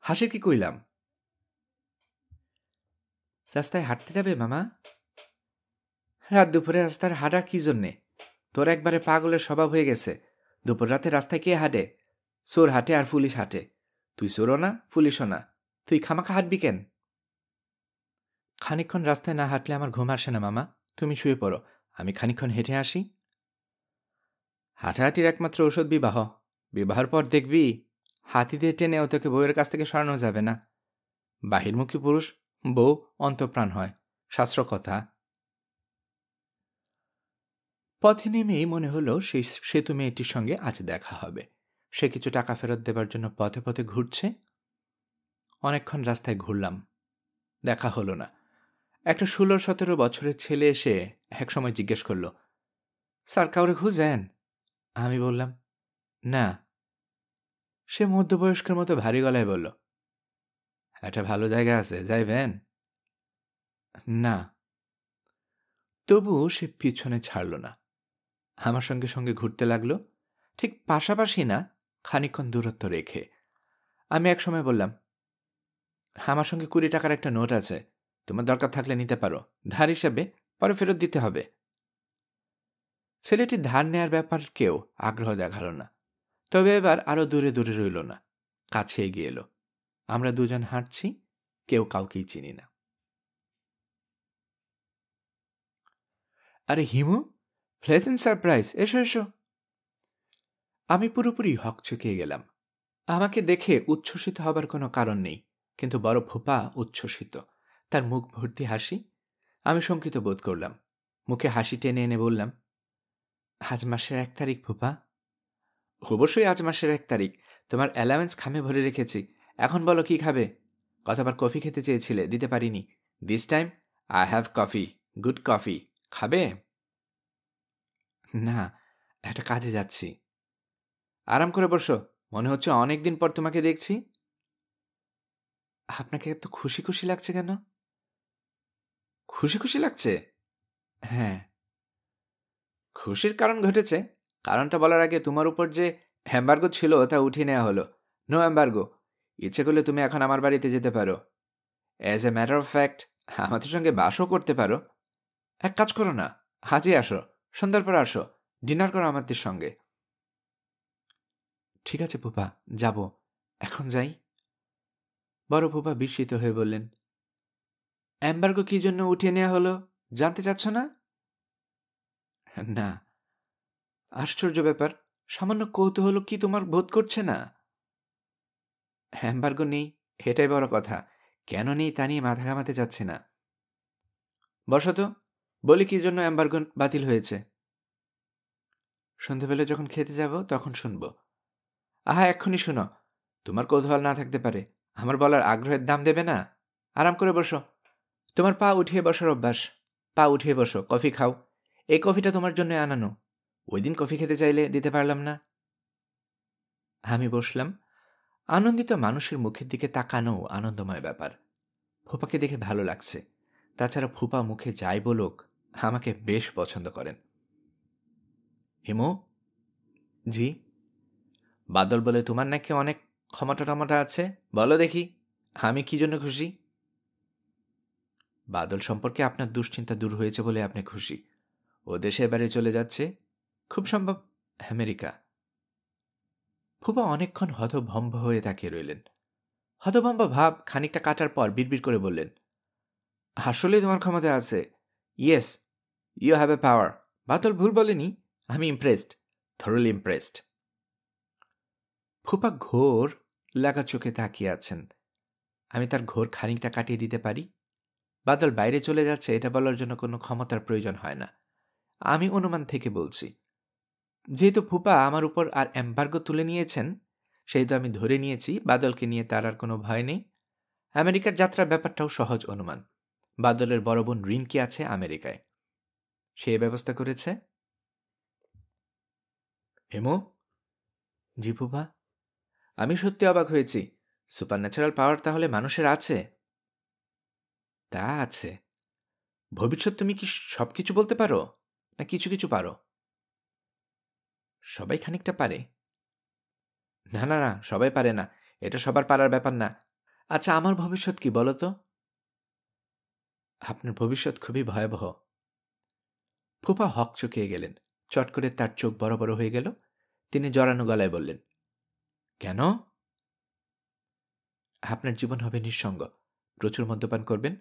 Speaker 1: হাসে কি কইলাম? রাস্তায় হাঁটতে যাবে মামা? রাত দুপুরে রাস্তার হাঁটা কি জন্যে? তোর একবারে পাগলের স্বভাব হয়ে গেছে। দুপুর রাতে রাস্তায় কে হাঁটে? চোর হাঁটে আর পুলিশ হাঁটে। তুই চোরও না, পুলিশও না, তুই খামাখা হাঁটবি কেন? খানিকক্ষণ রাস্তায় না হাঁটলে আমার ঘুম আসে না মামা, তুমি শুয়ে পড়ো, আমি খানিকক্ষণ হেঁটে আসি। হাঁটাহাঁটির একমাত্র ঔষধ বিবাহ। বিবাহের পর দেখবি হাতি দিয়ে টেনেও তোকে বউয়ের কাছ থেকে সরানো যাবে না। বাহিরমুখী পুরুষ বউ অন্তঃপ্রাণ হয়, শাস্ত্র কথা। পথে নেমেই মনে হলো সেই সেতু মেয়েটির সঙ্গে আজ দেখা হবে। সে কিছু টাকা ফেরত দেবার জন্য পথে পথে ঘুরছে। অনেকক্ষণ রাস্তায় ঘুরলাম, দেখা হলো না। একটা 16-17 বছরের ছেলে এসে একসময় জিজ্ঞেস করল, স্যার কাউরে খুঁজেন? আমি বললাম, না। সে মধ্যবয়স্কের মতো ভারী গলায় বলল, একটা ভালো জায়গা আছে, যাইবেন? না। তবুও সে পিছনে ছাড়ল না, আমার সঙ্গে সঙ্গে ঘুরতে লাগলো, ঠিক পাশাপাশি না, খানিকক্ষণ দূরত্ব রেখে। আমি একসময় বললাম, আমার সঙ্গে 20 টাকার একটা নোট আছে, তোমার দরকার থাকলে নিতে পারো, ধার হিসাবে, পরে ফেরত দিতে হবে। ছেলেটি ধার নেয়ার ব্যাপার কেউ আগ্রহ দেখালো না, তবে এবার আরো দূরে দূরে রইল না, কাছে এগিয়ে এলো। আমরা দুজন হাঁটছি, কেউ কাউকেই চিনি না। আরে হিমু, প্লেজেন্ট সারপ্রাইজ, এসো এসো। আমি পুরোপুরি হকচকিয়ে গেলাম। আমাকে দেখে উচ্ছ্বসিত হবার কোনো কারণ নেই, কিন্তু বড় ফুপা উচ্ছ্বসিত, তার মুখ ভর্তি হাসি। আমি শঙ্কিত বোধ করলাম, মুখে হাসি টেনে এনে বললাম, আজ মাসের 1 তারিখ ফুপা। অবশ্যই আজ মাসের 1 তারিখ, তোমার অ্যালাওয়েন্স খামে ভরে রেখেছি, এখন বলো কি খাবে? কতবার কফি খেতে চেয়েছিলে, দিতে পারিনি, this time I have coffee, good coffee, খাবে? না, একটা কাজে যাচ্ছি। আরাম করে বসো, মনে হচ্ছে অনেকদিন পর তোমাকে দেখছি। আপনাকে এত খুশি খুশি লাগছে কেন? খুশি খুশি লাগছে? হ্যাঁ। খুশির কারণ ঘটেছে, কারণটা বলার আগে তোমার উপর যে এম্বার্গো ছিল তা উঠিয়ে নেওয়া হলো, নো এম্বার্গো। ইচ্ছে করলে তুমি এখন আমার বাড়িতে যেতে পারো, as a matter of fact আমাদের সঙ্গে বাসও করতে পারো। এক কাজ করো না, আজই আসো, সন্ধ্যার পর আসো, ডিনার করো আমাদের সঙ্গে। ঠিক আছে ফুপা, যাব, এখন যাই। বড় ফুপা বিস্মিত হয়ে বললেন, এম্বার্গো কি জন্য উঠিয়ে নেওয়া হলো জানতে চাচ্ছ না? না। আশ্চর্য ব্যাপার, সামান্য কৌতূহল কি তোমার বোধ করছে না? এম্বার্গো নেই, এটাই বড় কথা, কেন নেই তা নিয়ে মাথা ঘামাতে যাচ্ছে না। বসো তো, বলি কি জন্য এম্বার্গো বাতিল হয়েছে। সন্ধেবেলা যখন খেতে যাব তখন শুনব। আহা, এক্ষুনি শুনো, তোমার কৌতূহল না থাকতে পারে, আমার বলার আগ্রহের দাম দেবে না। আরাম করে বসো, তোমার পা উঠিয়ে বসার অভ্যাস, পা উঠিয়ে বসো, কফি খাও, এই কফিটা তোমার জন্য আনানো, ওই দিন কফি খেতে চাইলে দিতে পারলাম না। আমি বসলাম। আনন্দিত মানুষের মুখের দিকে তাকানো আনন্দময় ব্যাপার। ফুপাকে দেখে ভালো লাগছে, তাছাড়া ফুপা মুখে যাই বলুক আমাকে বেশ পছন্দ করেন। হিমু। জি। বাদল বলে তোমার নাকি অনেক ক্ষমতা টমতা আছে, বলো দেখি, আমি কি জন্য খুশি? বাদল সম্পর্কে আপনার দুশ্চিন্তা দূর হয়েছে বলে আপনি খুশি, ও দেশের বাড়ি চলে যাচ্ছে, খুব সম্ভব আমেরিকা। ফুপা অনেকক্ষণ হতভম্ব হয়ে তাকিয়ে রইলেন। হতভম্ব ভাব খানিকটা কাটার পর বিড়বিড় করে বললেন, আসলে তোমার ক্ষমতা আছে, ইয়েস, ইউ হ্যাভ এ পাওয়ার। বাদল ভুল বলেনি, আমি ইমপ্রেসড, থরলি ইমপ্রেসড। ফুপা ঘোর লাগা চোখে তাকিয়ে আছেন। আমি তার ঘোর খানিকটা কাটিয়ে দিতে পারি। বাদল বাইরে চলে যাচ্ছে এটা বলার জন্য কোনো ক্ষমতার প্রয়োজন হয় না, আমি অনুমান থেকে বলছি। যেহেতু ফুপা আমার উপর আর এম্বার্গো তুলে নিয়েছেন, সেই তো আমি ধরে নিয়েছি বাদলকে নিয়ে তার আর কোনো ভয় নেই। আমেরিকার যাত্রার ব্যাপারটাও সহজ অনুমান, বাদলের বড় বোন রিনকি আছে আমেরিকায়, সে ব্যবস্থা করেছে। হেমো। জি ফুপা। আমি সত্যি অবাক হয়েছি, সুপারন্যাচারাল পাওয়ার তাহলে মানুষের আছে? তা আছে। ভবিষ্যৎ তুমি কি সবকিছু বলতে পারো, না কিছু কিছু পারো? সবাই খানিকটা পারে। না না না, সবাই পারে না, এটা সবার পারার ব্যাপার না। আচ্ছা, আমার ভবিষ্যৎ কি বলো তো? আপনার ভবিষ্যৎ খুবই ভয়াবহ। ফুপা হক চকিয়ে গেলেন, চট করে তার চোখ বড় বড় হয়ে গেল। তিনি জড়ানো গলায় বললেন, কেন? আপনার জীবন হবে নিঃসঙ্গ, প্রচুর মদ্যপান করবেন,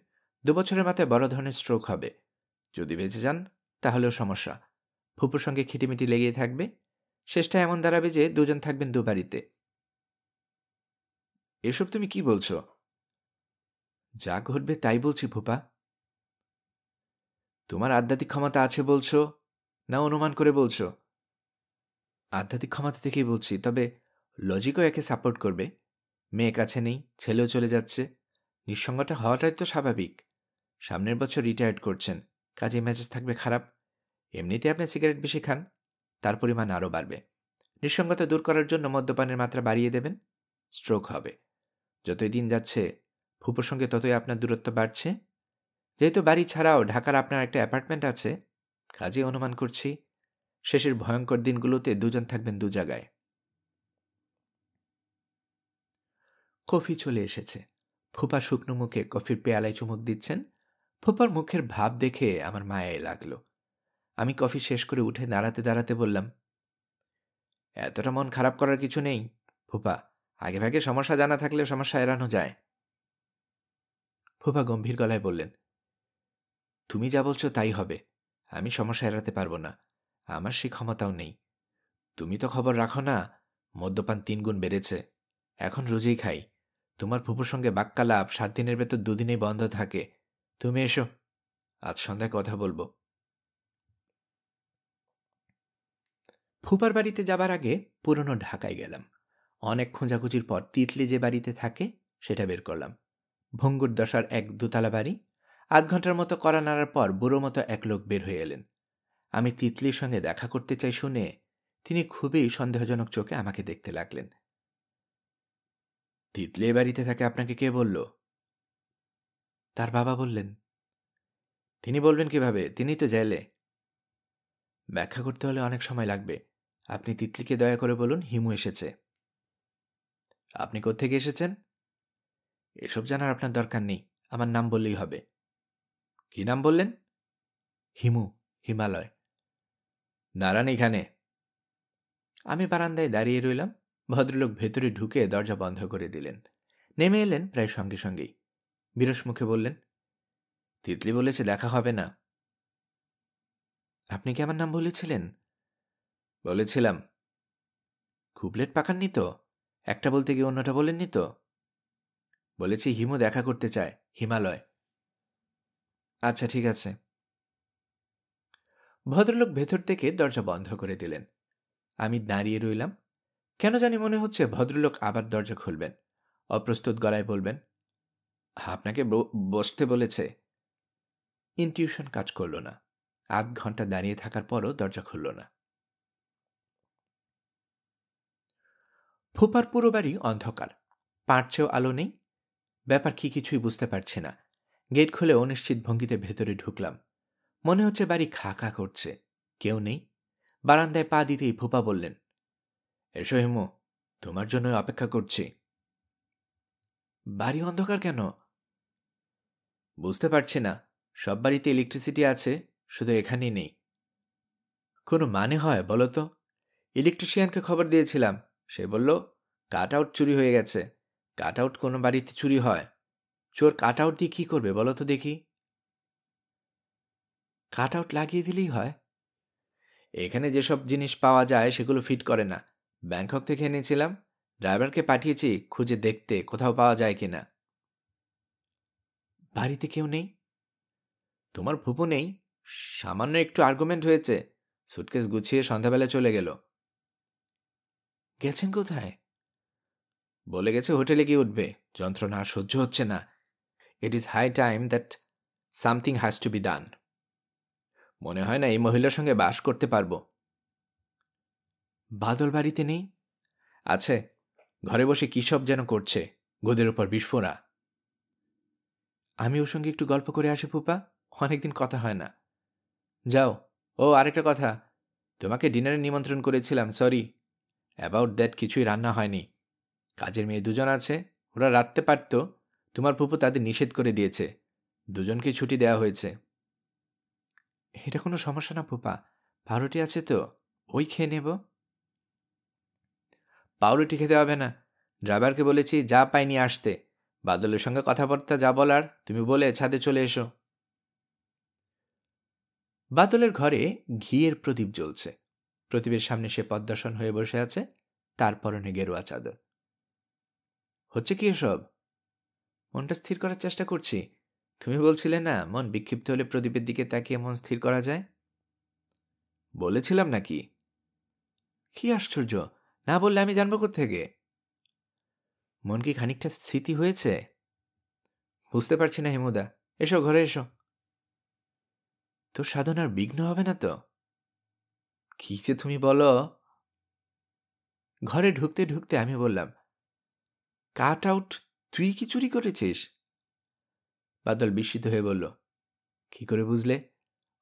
Speaker 1: 2 বছরের মাথায় বড় ধরনের স্ট্রোক হবে, যদি বেঁচে যান তাহলেও সমস্যা, ফুপুর সঙ্গে খিটিমিটি লেগেই থাকবে, শেষটা এমন দাঁড়াবে যে দুজন থাকবেন 2 বাড়িতে। এসব তুমি কি বলছো? যা ঘটবে তাই বলছি ফুপা। তোমার আধ্যাত্মিক ক্ষমতা আছে বলছো, না অনুমান করে বলছো? আধ্যাত্মিক ক্ষমতা থেকেই বলছি, তবে লজিকও একে সাপোর্ট করবে। মেয়ে কাছে নেই, ছেলেও চলে যাচ্ছে, নিঃসঙ্গটা হওয়াটাই তো স্বাভাবিক, সামনের বছর রিটায়ার্ড করছেন, কাজে মেজাজ থাকবে খারাপ। এমনিতে আপনি সিগারেট বেশি খান, তার পরিমাণ আরও বাড়বে। নিঃসঙ্গতা দূর করার জন্য মদ্যপানের মাত্রা বাড়িয়ে দেবেন, স্ট্রোক হবে। যতই দিন যাচ্ছে ফুপুর সঙ্গে ততই আপনার দূরত্ব বাড়ছে। যেহেতু বাড়ি ছাড়াও ঢাকার আপনার একটা অ্যাপার্টমেন্ট আছে, কাজে অনুমান করছি শেষের ভয়ঙ্কর দিনগুলোতে দুজন থাকবেন দু জায়গায়। কফি চলে এসেছে। ফুপা শুকনো মুখে কফির পেয়ালায় চুমুক দিচ্ছেন। ফুপার মুখের ভাব দেখে আমার মায়ায় লাগলো। আমি কফি শেষ করে উঠে দাঁড়াতে দাঁড়াতে বললাম, এতটা মন খারাপ করার কিছু নেই ফুপা, আগেভাগে সমস্যা জানা থাকলে সমস্যা এড়ানো যায়। ফুপা গম্ভীর গলায় বললেন, তুমি যা বলছো তাই হবে। আমি সমস্যা এড়াতে পারবো না, আমার সেই ক্ষমতাও নেই। তুমি তো খবর রাখো না, মদ্যপান 3 গুণ বেড়েছে। এখন রোজই খাই। তোমার ফুপুর সঙ্গে বাক্যালাপ 7 দিনের ভেতর 2 দিনেই বন্ধ থাকে। তুমি এসো, আজ সন্ধ্যায় কথা বলবো। ফুপার বাড়িতে যাবার আগে পুরনো ঢাকায় গেলাম। অনেক খোঁজাখুঁজির পর তিতলি যে বাড়িতে থাকে সেটা বের করলাম। ভঙ্গুর দশার এক দোতলা বাড়ি। 8 ঘন্টার মতো কড়া নাড়ার পর বুড়ো মতো এক লোক বের হয়ে এলেন। আমি তিতলির সঙ্গে দেখা করতে চাই শুনে তিনি খুবই সন্দেহজনক চোখে আমাকে দেখতে লাগলেন। তিতলি বাড়িতে থাকে আপনাকে কে বলল? তার বাবা বললেন। তিনি বলবেন কিভাবে, তিনি তো জেলে। ব্যাখ্যা করতে হলে অনেক সময় লাগবে। আপনি তিতলিকে দয়া করে বলুন হিমু এসেছে। আপনি কোত্থেকে এসেছেন? এসব জানার আপনার দরকার নেই, আমার নাম বললেই হবে। কি নাম বললেন? হিমু, হিমালয়। দাঁড়ান এখানে। আমি বারান্দায় দাঁড়িয়ে রইলাম। ভদ্রলোক ভেতরে ঢুকে দরজা বন্ধ করে দিলেন। নেমে এলেন প্রায় সঙ্গে সঙ্গেই। বিরস মুখে বললেন, তিতলি বলেছে দেখা হবে না। আপনি কি আমার নাম বলেছিলেন? বলেছিলাম। খুব লেট পাকাননি তো? একটা বলতে গিয়ে অন্যটা বলেননি তো? বলেছি হিমু দেখা করতে চায়, হিমালয়। আচ্ছা ঠিক আছে। ভদ্রলোক ভেতর থেকে দরজা বন্ধ করে দিলেন। আমি দাঁড়িয়ে রইলাম। কেন জানি মনে হচ্ছে ভদ্রলোক আবার দরজা খুলবেন, অপ্রস্তুত গলায় বলবেন, আপনাকে বসতে বলেছে। ইনটিউশন কাজ করল না। 8 ঘন্টা দাঁড়িয়ে থাকার পরও দরজা খুলল না। ফুপার পুরো বাড়ি অন্ধকার, পাঁচছেও আলো নেই। ব্যাপার কি কিছুই বুঝতে পারছি না। গেট খুলে অনিশ্চিত ভঙ্গিতে ভেতরে ঢুকলাম। মনে হচ্ছে বাড়ি খা খা করছে, কেউ নেই। বারান্দায় পা দিতেই ফুপা বললেন, এসো হিমু, তোমার জন্য অপেক্ষা করছি। বাড়ি অন্ধকার কেন? বুঝতে পারছি না। সব বাড়িতে ইলেকট্রিসিটি আছে, শুধু এখানেই নেই। কোনো মানে হয় বলো তো? ইলেকট্রিশিয়ানকে খবর দিয়েছিলাম, সে বলল কাট আউট চুরি হয়ে গেছে। কাট আউট কোনো বাড়িতে চুরি হয়? চোর কাট আউট দিয়ে কী করবে বলো তো দেখি? কাট আউট লাগিয়ে দিলেই হয়। এখানে যেসব জিনিস পাওয়া যায় সেগুলো ফিট করে না। ব্যাংকক থেকে এনেছিলাম, ড্রাইভারকে পাঠিয়েছি খুঁজে দেখতে কোথাও পাওয়া যায় কিনা। বাড়িতে কেউ নেই? তোমার ফুপু নেই, সামান্য একটু আর্গুমেন্ট হয়েছে, সুটকেস গুছিয়ে সন্ধ্যাবেলা চলে গেল। গেছেন কোথায়? বলে গেছে হোটেলে গিয়ে উঠবে, যন্ত্রণা আর সহ্য হচ্ছে না। It is high time that something has to be done. মনে হয় না এই মহিলার সঙ্গে বাস করতে পারবো। বাদল বাড়িতে নেই? আছে, ঘরে বসে কী সব যেন করছে, গোদের উপর বিস্ফোরা। আমি ওর সঙ্গে একটু গল্প করে আসি ফুপা, অনেকদিন কথা হয় না। যাও। ও আরেকটা কথা, তোমাকে ডিনারে নিমন্ত্রণ করেছিলাম, সরি অ্যাবাউট দ্যাট, কিছুই রান্না হয়নি। কাজের মেয়ে 2 জন আছে, ওরা রাঁধতে পারত, তোমার ফুপু তাদের নিষেধ করে দিয়েছে। 2 জনকে ছুটি দেওয়া হয়েছে। এটা কোনো সমস্যা না ফুপা, পাউরুটি আছে তো, ওই খেয়ে নেব। পাউরুটি খেতে হবে না, ড্রাইভারকে বলেছি যা পাই নিয়ে আসতে। বাদলের সঙ্গে কথাবার্তা যা বলার তুমি বলে ছাদে চলে এসো। বাদলের ঘরে ঘিয়ের প্রদীপ জ্বলছে। প্রদীপের সামনে সে পদ্মাসন হয়ে বসে আছে, তার পরনে গেরুয়া চাদর। হচ্ছে কি এসব? মনটা স্থির করার চেষ্টা করছি। তুমি বলছিলে না মন বিক্ষিপ্ত হলে প্রদীপের দিকে তাকিয়ে মন স্থির করা যায়? বলেছিলাম নাকি? কি আশ্চর্য, না বললে আমি জানবো কোত্থেকে? মন কি খানিকটা স্থিতি হয়েছে? বুঝতে পারছি না হিমুদা, এসো ঘরে এসো। তোর সাধনার বিঘ্ন হবে না তো? কি যে তুমি বলো। ঘরে ঢুকতে ঢুকতে আমি বললাম, কাট আউট তুই কি চুরি করেছিস? বাদল বিস্মিত হয়ে বলল, কি করে বুঝলে?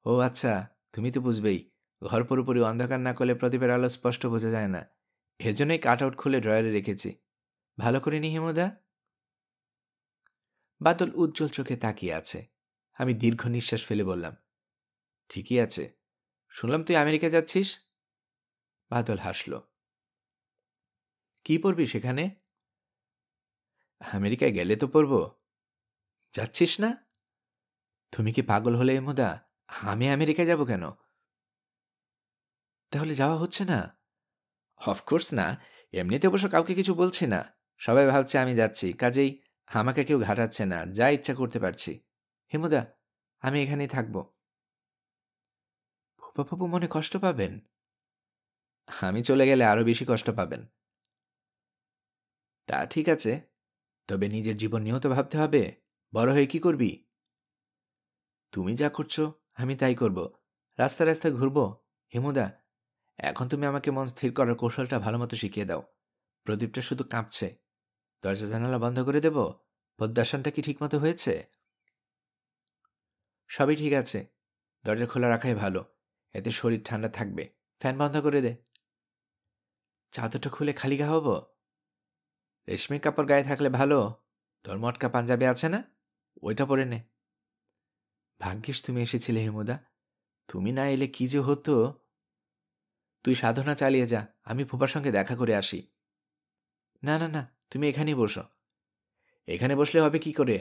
Speaker 1: ও আচ্ছা, তুমি তো বুঝবেই, ঘর পুরোপুরি অন্ধকার না করলে প্রদীপের আলো স্পষ্ট বোঝা যায় না, এজন্যই কাট আউট খুলে ড্রয়ারে রেখেছি। ভালো করে নি হিমুদা? বাদল উজ্জ্বল চোখে তাকিয়ে আছে। আমি দীর্ঘ নিঃশ্বাস ফেলে বললাম, ঠিকই আছে। শুনলাম তুই আমেরিকা যাচ্ছিস? বাদল হাসল। কি পড়বি সেখানে? আমেরিকায় গেলে তো পড়ব। যাচ্ছিস না? তুমি কি পাগল হলে হিমুদা? আমি আমেরিকায় যাব কেন? তাহলে যাওয়া হচ্ছে না? অফকোর্স না, এমনিতে অবশ্য কাউকে কিছু বলছি না। সবাই ভাবছে আমি যাচ্ছি, কাজেই আমাকে কেউ ঘাটাচ্ছে না, যা ইচ্ছা করতে পারছি। হিমুদা, আমি এখানেই থাকব। ফুপা মনে কষ্ট পাবেন। আমি চলে গেলে আরো বেশি কষ্ট পাবেন। তা ঠিক আছে, তবে নিজের জীবন নিয়েও তো ভাবতে হবে। বড় হয়ে কি করবি? তুমি যা করছো আমি তাই করব। রাস্তায় রাস্তায় ঘুরবো। হিমুদা, এখন তুমি আমাকে মন স্থির করার কৌশলটা ভালো মতো শিখিয়ে দাও। প্রদীপটা শুধু কাঁপছে। দরজা জানালা বন্ধ করে দেব? পদ্মাসনটা কি ঠিক মতো হয়েছে? সবই ঠিক আছে। দরজা খোলা রাখাই ভালো, এতে শরীর ঠান্ডা থাকবে। ফ্যান বন্ধ করে দে। চাদরটা খুলে খালি গা হব? রেশমি কাপড় গায়ে থাকলে ভালো। তোর মটকা পাঞ্জাবি আছে না? ওইটা পরে নে। ভাগ্যিস তুমি এসেছিলে হিমুদা, তুমি না এলে কি যে হতো। তুই সাধনা চালিয়ে যা, আমি ফুপার সঙ্গে দেখা করে আসি। না না না, তুমি এখানেই বসো। এখানে বসলে হবে কি করে?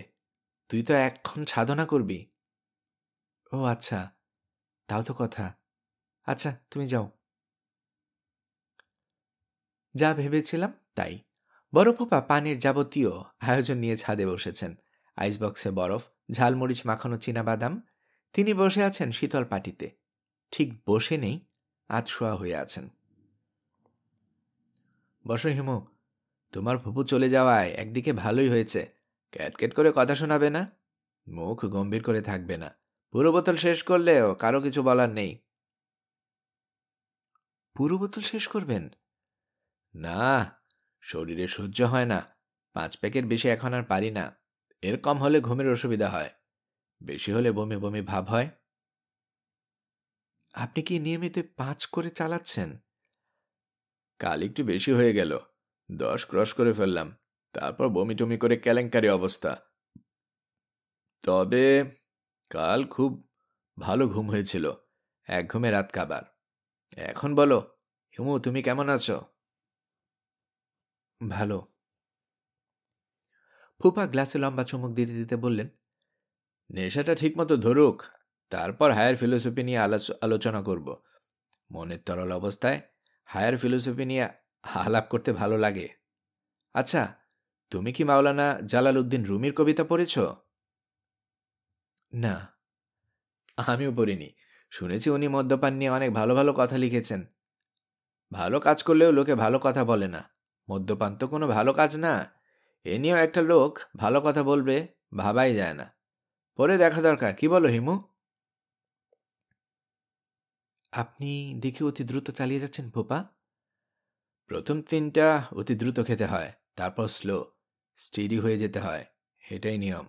Speaker 1: তুই তো এখন সাধনা করবি। ও আচ্ছা, তাও তো কথা। আচ্ছা, তুমি যাও। যা ভেবেছিলাম তাই। বড় ফুপা পানির যাবতীয় আয়োজন নিয়ে ছাদে বসেছেন। আইসবক্সে বরফ, ঝালমরিচ মাখানো চীনাবাদাম। তিনি বসে আছেন শীতল পাটিতে। ঠিক বসে নেই, আধশোয়া হয়ে আছেন। বসো হিমু, তোমার ফুপু চলে যাওয়ায় একদিকে ভালোই হয়েছে। ক্যাটকেট করে কথা শোনাবে না, মুখ গম্ভীর করে থাকবে না। পুরো বোতল শেষ করলেও কারো কিছু বলার নেই। পুরো বোতল শেষ করবেন? না, শরীরে সহ্য হয় না। 5 প্যাকেট বেশি এখন আর পারি না। এর কম হলে ঘুমের অসুবিধা হয়, বেশি হলে বমি বমি ভাব হয়। আপনি কি নিয়মিত 5 করে চালাচ্ছেন? কাল একটু বেশি হয়ে গেল, 10 ক্রস করে ফেললাম। তারপর বমি টমি করে কেলেঙ্কারি অবস্থা। তবে কাল খুব ভালো ঘুম হয়েছিল, এক ঘুমে রাত কাবার। এখন বলো হিমু, তুমি কেমন আছো? ভালো। ফুপা গ্লাসে লম্বা চুমুক দিতে দিতে বললেন, নেশাটা ঠিকমতো ধরুক, তারপর হায়ার ফিলোসফি নিয়ে আলোচনা করব। মনের তরল অবস্থায় হায়ার ফিলোসফি নিয়ে আলাপ করতে ভালো লাগে। আচ্ছা, তুমি কি মাওলানা জালালউদ্দিন রুমির কবিতা পড়েছ? না, আমিও পড়িনি। শুনেছি উনি মদ্যপান নিয়ে অনেক ভালো ভালো কথা লিখেছেন। ভালো কাজ করলেও লোকে ভালো কথা বলে না। মদ্যপান তো কোনো ভালো কাজ না। এ নিয়েও একটা লোক ভালো কথা বলবে, ভাবাই যায় না। পরে দেখা দরকার, কি বলো হিমু? আপনি দেখে অতি দ্রুত চালিয়ে যাচ্ছেন ফুপা। প্রথম 3টা অতি দ্রুত খেতে হয়, তারপর স্লো, স্টেডি হয়ে যেতে হয়, এটাই নিয়ম।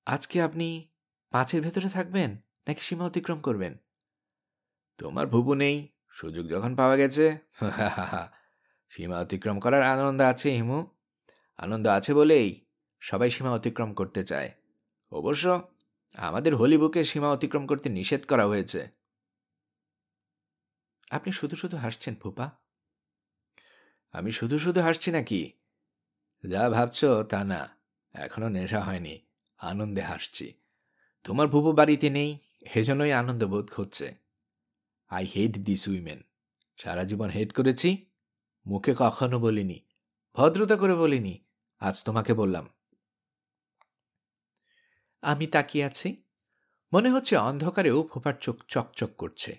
Speaker 1: আজকে আপনি 5-এর ভেতরে থাকবেন নাকি সীমা অতিক্রম করবেন? তোমার ভুবু নেই, সুযোগ যখন পাওয়া গেছে। সীমা অতিক্রম করার আনন্দ আছে হিমু। আনন্দ আছে বলেই সবাই সীমা অতিক্রম করতে চায়। অবশ্য আমাদের হোলি বুকে সীমা অতিক্রম করতে নিষেধ করা হয়েছে। আপনি শুধু শুধু হাসছেন ফুপা। আমি শুধু শুধু হাসছি নাকি? যা ভাবছ তা না, এখনো নেশা হয়নি, আনন্দে হাসছি। তোমার ভুবু বাড়িতে নেই, সেজন্যই আনন্দ বোধ হচ্ছে। I hate this women. সারা জীবন হেট করেছি, মুখে কখনো বলিনি, ভদ্রতা করে বলিনি, আজ তোমাকে বললাম। আমি তাকিয়ে আছি। মনে হচ্ছে অন্ধকারেও ফোপার চোখ চকচক করছে,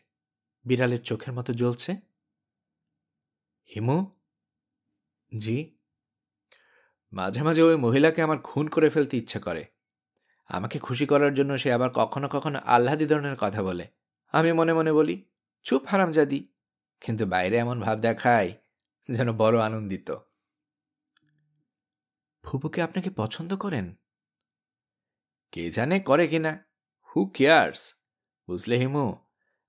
Speaker 1: বিড়ালের চোখের মতো জ্বলছে। হিমু? জি? মাঝে মাঝে ওই মহিলাকে আমার খুন করে ফেলতে ইচ্ছা করে। আমাকে খুশি করার জন্য সে আবার কখনো কখনো আহ্লাদি ধরনের কথা বলে। আমি মনে মনে বলি, চুপ হারামজাদি, কিন্তু বাইরে এমন ভাব দেখায় যেন বড় আনন্দিত। ফুপুকে আপনাকে পছন্দ করেন? কে জানে করে কিনা, হু কেয়ার্স। বুঝলে হিমু,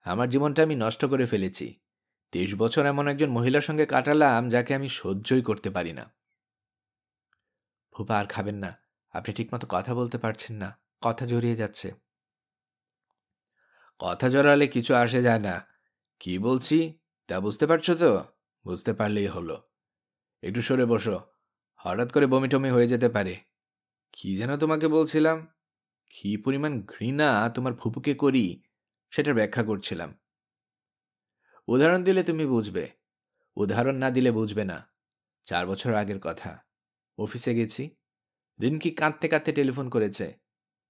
Speaker 1: আমার জীবনটা আমি নষ্ট করে ফেলেছি। 23 বছর এমন একজন মহিলার সঙ্গে কাটালাম যাকে আমি সহ্যই করতে পারি না। ফুপা আর খাবেন না, আপনি ঠিকমতো কথা বলতে পারছেন না, কথা জড়িয়ে যাচ্ছে। কথা জড়ালে কিছু আসে যায় না, কি বলছি তা বুঝতে পারছো তো? বুঝতে পারলেই হলো। একটু সরে বসো, হঠাৎ করে বমি টমি হয়ে যেতে পারে। কি যেন তোমাকে বলছিলাম, কি পরিমাণ ঘৃণা তোমার ফুপুকে করি সেটার ব্যাখ্যা করছিলাম। উদাহরণ দিলে তুমি বুঝবে, উদাহরণ না দিলে বুঝবে না। 4 বছর আগের কথা। অফিসে গেছি, রিনকি কাঁদতে কাঁদতে টেলিফোন করেছে।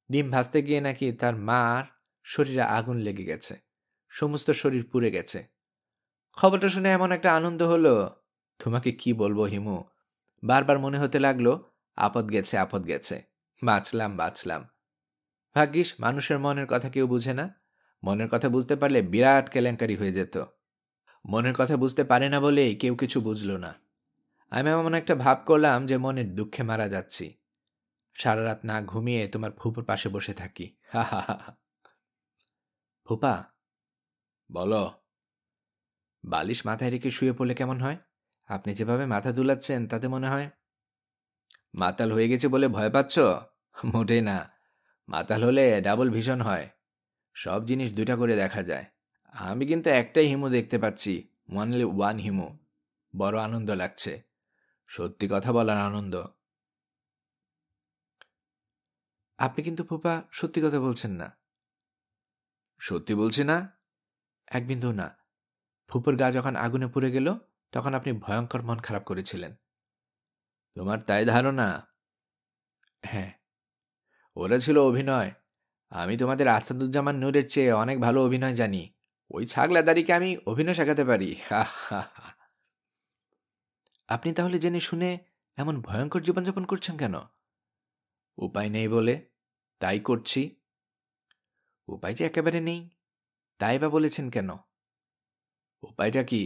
Speaker 1: ডিম ভাজতে গিয়ে নাকি তার মার শরীরে আগুন লেগে গেছে, সমস্ত শরীর পুড়ে গেছে। খবরটা শুনে এমন একটা আনন্দ হলো, তোমাকে কি বলবো হিমু। বারবার মনে হতে লাগলো, আপদ গেছে আপদ গেছে, বাঁচলাম বাঁচলাম। ভাগ্যিস মানুষের মনের কথা কেউ বুঝে না, মনের কথা বুঝতে পারলে বিরাট কেলেঙ্কারি হয়ে যেত। মনের কথা বুঝতে পারে না বলেই কেউ কিছু বুঝলো না। আমি এমন একটা ভাব করলাম যে মনের দুঃখে মারা যাচ্ছি। সারা রাত না ঘুমিয়ে তোমার ফুপুর পাশে বসে থাকি। হা হা হা। ফুপা, বলো। বালিশ মাথায় রেখে শুয়ে পড়লে কেমন হয়? আপনি যেভাবে মাথা দুলাচ্ছেন তাতে মনে হয় মাতাল হয়ে গেছে বলে ভয় পাচ্ছ? মোটেই না, মাতাল হলে ডাবল ভিশন হয়, সব জিনিস দুটা করে দেখা যায়। আমি কিন্তু একটাই হিমু দেখতে পাচ্ছি, ওয়ানলি ওয়ান হিমু। বড় আনন্দ লাগছে, সত্যি কথা বলার আনন্দ। আপনি কিন্তু ফুপা সত্যি কথা বলছেন না। সত্যি বলছি না, এক বিন্দু না। ফুপুর গা যখন আগুনে পুড়ে গেল তখন আপনি ভয়ঙ্কর মন খারাপ করেছিলেন। তোমার তাই ধারণা? হ্যাঁ, ওরা ছিল অভিনয়। আমি তোমাদের আসাদুজ্জামান নূরের চেয়ে অনেক ভালো অভিনয় জানি। ওই ছাগলাদারিকে আমি অভিনয় শেখাতে পারি। আপনি তাহলে জেনে শুনে এমন ভয়ঙ্কর জীবনযাপন করছেন কেন? উপায় নেই বলে তাই করছি। উপায় যে একেবারে নেই, তাই বা বলেছেন কেন? উপায়টা কি?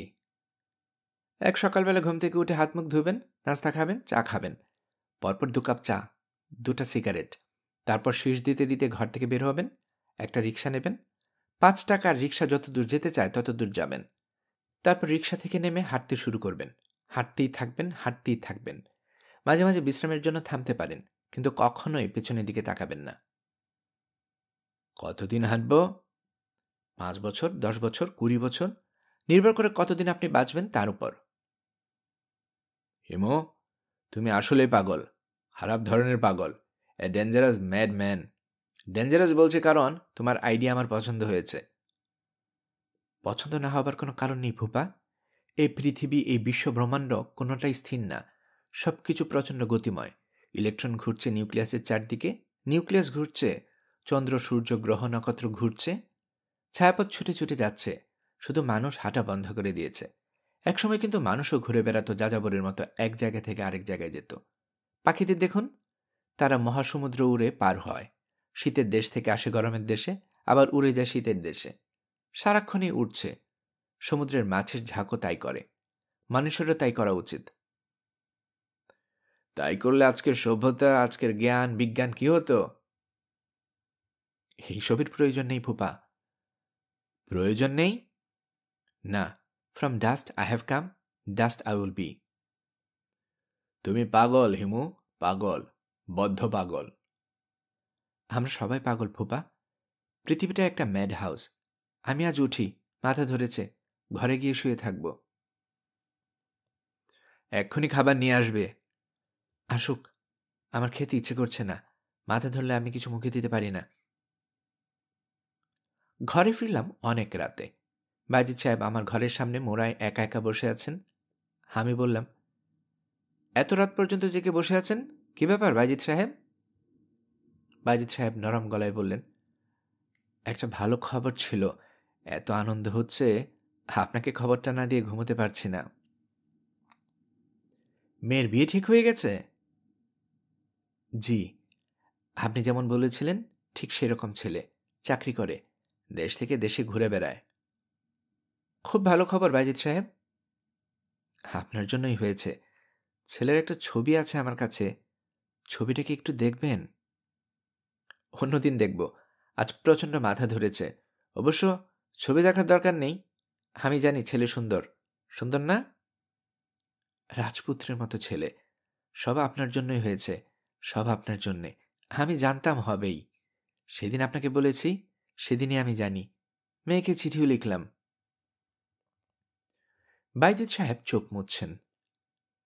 Speaker 1: এক সকালবেলা ঘুম থেকে উঠে হাত মুখ ধুবেন, নাস্তা খাবেন, চা খাবেন, পরপর 2 কাপ চা, 2টা সিগারেট, তারপর শীষ দিতে দিতে ঘর থেকে বের হবেন, একটা রিক্সা নেবেন, 5 টাকার রিক্সা যত দূর যেতে চায় তত দূর যাবেন। তারপর রিক্সা থেকে নেমে হাঁটতে শুরু করবেন, হাঁটতেই থাকবেন, হাঁটতেই থাকবেন। মাঝে মাঝে বিশ্রামের জন্য থামতে পারেন, কিন্তু কখনোই পেছনের দিকে তাকাবেন না। কতদিন হাঁটব? 5 বছর, 10 বছর, 20 বছর, নির্ভর করে কতদিন আপনি বাঁচবেন তার উপর। হিমু, তুমি আসলেই পাগল, খারাপ ধরনের পাগল, a dangerous mad man. Dangerous বলছি কারণ তোমার আইডিয়া আমার পছন্দ হয়েছে। পছন্দ না হবার কোনো কারণ নেই ফুপা। এই পৃথিবী, এই বিশ্ব ব্রহ্মাণ্ড কোনোটাই স্থির না, সব কিছু প্রচণ্ড গতিময়। ইলেকট্রন ঘুরছে নিউক্লিয়াসের চারদিকে, নিউক্লিয়াস ঘুরছে, চন্দ্র সূর্য গ্রহ নক্ষত্র ঘুরছে, ছায়াপথ ছুটে ছুটে যাচ্ছে, শুধু মানুষ হাঁটা বন্ধ করে দিয়েছে। একসময় কিন্তু মানুষও ঘুরে বেড়াতো যাযাবরের মতো, এক জায়গা থেকে আরেক জায়গায় যেত। পাখিদের দেখুন, তারা মহাসমুদ্র উড়ে পার হয়, শীতের দেশ থেকে আসে গরমের দেশে, আবার উড়ে যায় শীতের দেশে, সারাক্ষণই উঠছে। সমুদ্রের মাছের ঝাঁকও তাই করে, মানুষেরও তাই করা উচিত। তাই করলে আজকের সভ্যতা, আজকের জ্ঞান বিজ্ঞান কি হতো? এইসবের প্রয়োজন নেই ফুপা। প্রয়োজন নেই না, from dust I have come, dust I will be. তুমি পাগল হিমু, পাগল, বদ্ধ পাগল। আমরা সবাই পাগল ফুপা, পৃথিবীটা একটা ম্যাড হাউস। আমি আজ উঠি, মাথা ধরেছে, ঘরে গিয়ে শুয়ে থাকব। এক্ষুনি খাবার নিয়ে আসবে। আসুক, আমার খেতে ইচ্ছে করছে না, মাথা ধরলে আমি কিছু মুখে দিতে পারি না। ঘরে ফিরলাম অনেক রাতে। বাজিদ সাহেব আমার ঘরের সামনে মোড়ায় একা একা বসে আছেন। আমি বললাম, এত রাত পর্যন্ত জেগে বসে আছেন, কি ব্যাপার বাজিদ সাহেব? বাজিদ সাহেব নরম গলায় বললেন, একটা ভালো খবর ছিল, এত আনন্দ হচ্ছে, আপনাকে খবরটা না দিয়ে ঘুমোতে পারছি না। মেয়ের বিয়ে ঠিক হয়ে গেছে? জি, আপনি যেমন বলেছিলেন ঠিক সেরকম ছেলে, চাকরি করে, দেশ থেকে দেশে ঘুরে বেড়ায়। খুব ভালো খবর বাইজিদ সাহেব। আপনার জন্যই হয়েছে। ছেলের একটা ছবি আছে আমার কাছে, ছবিটা কি একটু দেখবেন? অন্যদিন দেখব, আজ প্রচণ্ড মাথা ধরেছে। অবশ্য ছবি দেখার দরকার নেই, আমি জানি ছেলে সুন্দর। সুন্দর না? রাজপুত্রের মতো ছেলে। সব আপনার জন্যই হয়েছে, সব আপনার জন্যে। আমি জানতাম হবেই। সেদিন আপনাকে বলেছি, সেদিনই আমি জানি। মেয়েকে চিঠিও লিখলাম। বাইজিদ সাহেব চোখ মুছছেন।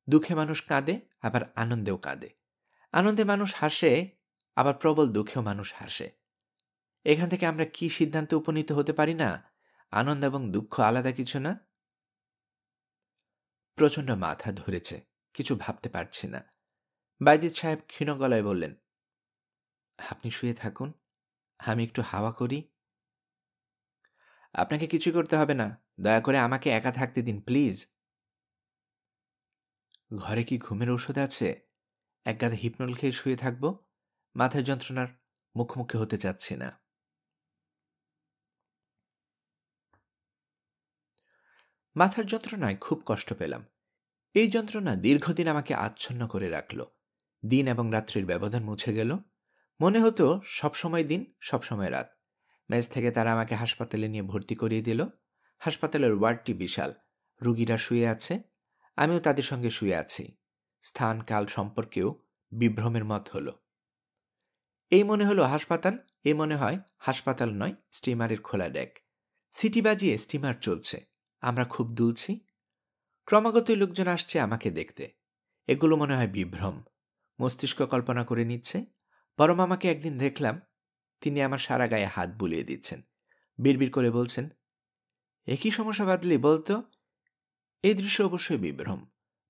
Speaker 1: দুঃখে মানুষ কাঁদে, আবার আনন্দেও কাঁদে। আনন্দে মানুষ হাসে, আবার প্রবল দুঃখেও মানুষ হাসে। এখান থেকে আমরা কি সিদ্ধান্তে উপনীত হতে পারি না, আনন্দ এবং দুঃখ আলাদা কিছু না? প্রচণ্ড মাথা ধরেছে, কিছু ভাবতে পারছি না। বাইজিদ সাহেব ক্ষীণ গলায় বললেন, আপনি শুয়ে থাকুন, আমি একটু হাওয়া করি। আপনাকে কিছু করতে হবে না, দয়া করে আমাকে একা থাকতে দিন প্লিজ। ঘরে কি ঘুমের ওষুধ আছে? এক গাদা হিপনোল খেয়ে শুয়ে থাকবো, মাথার যন্ত্রণার মুখোমুখি হতে চাচ্ছি না। মাথার যন্ত্রণায় খুব কষ্ট পেলাম। এই যন্ত্রণা দীর্ঘদিন আমাকে আচ্ছন্ন করে রাখল। দিন এবং রাত্রির ব্যবধান মুছে গেল। মনে হতো সবসময় দিন, সবসময় রাত। মেজ থেকে তারা আমাকে হাসপাতালে নিয়ে ভর্তি করিয়ে দিল। হাসপাতালের ওয়ার্ডটি বিশাল, রুগীরা শুয়ে আছে, আমিও তাদের সঙ্গে শুয়ে আছি। স্থান কাল সম্পর্কেও বিভ্রমের মত হলো। এই মনে হলো হাসপাতাল, এই মনে হয় হাসপাতাল নয়, স্টিমারের খোলা ডেক। সিটি বাজিয়ে স্টিমার চলছে, আমরা খুব দুলছি। ক্রমাগতই লোকজন আসছে আমাকে দেখতে। এগুলো মনে হয় বিভ্রম, মস্তিষ্ক কল্পনা করে নিচ্ছে। বড় মামাকে একদিন দেখলাম, তিনি আমার সারা গায়ে হাত বুলিয়ে দিচ্ছেন, বিড়বিড় করে বলছেন, একই সমস্যা বাদলি বলতো। এই দৃশ্য অবশ্যই বিভ্রম।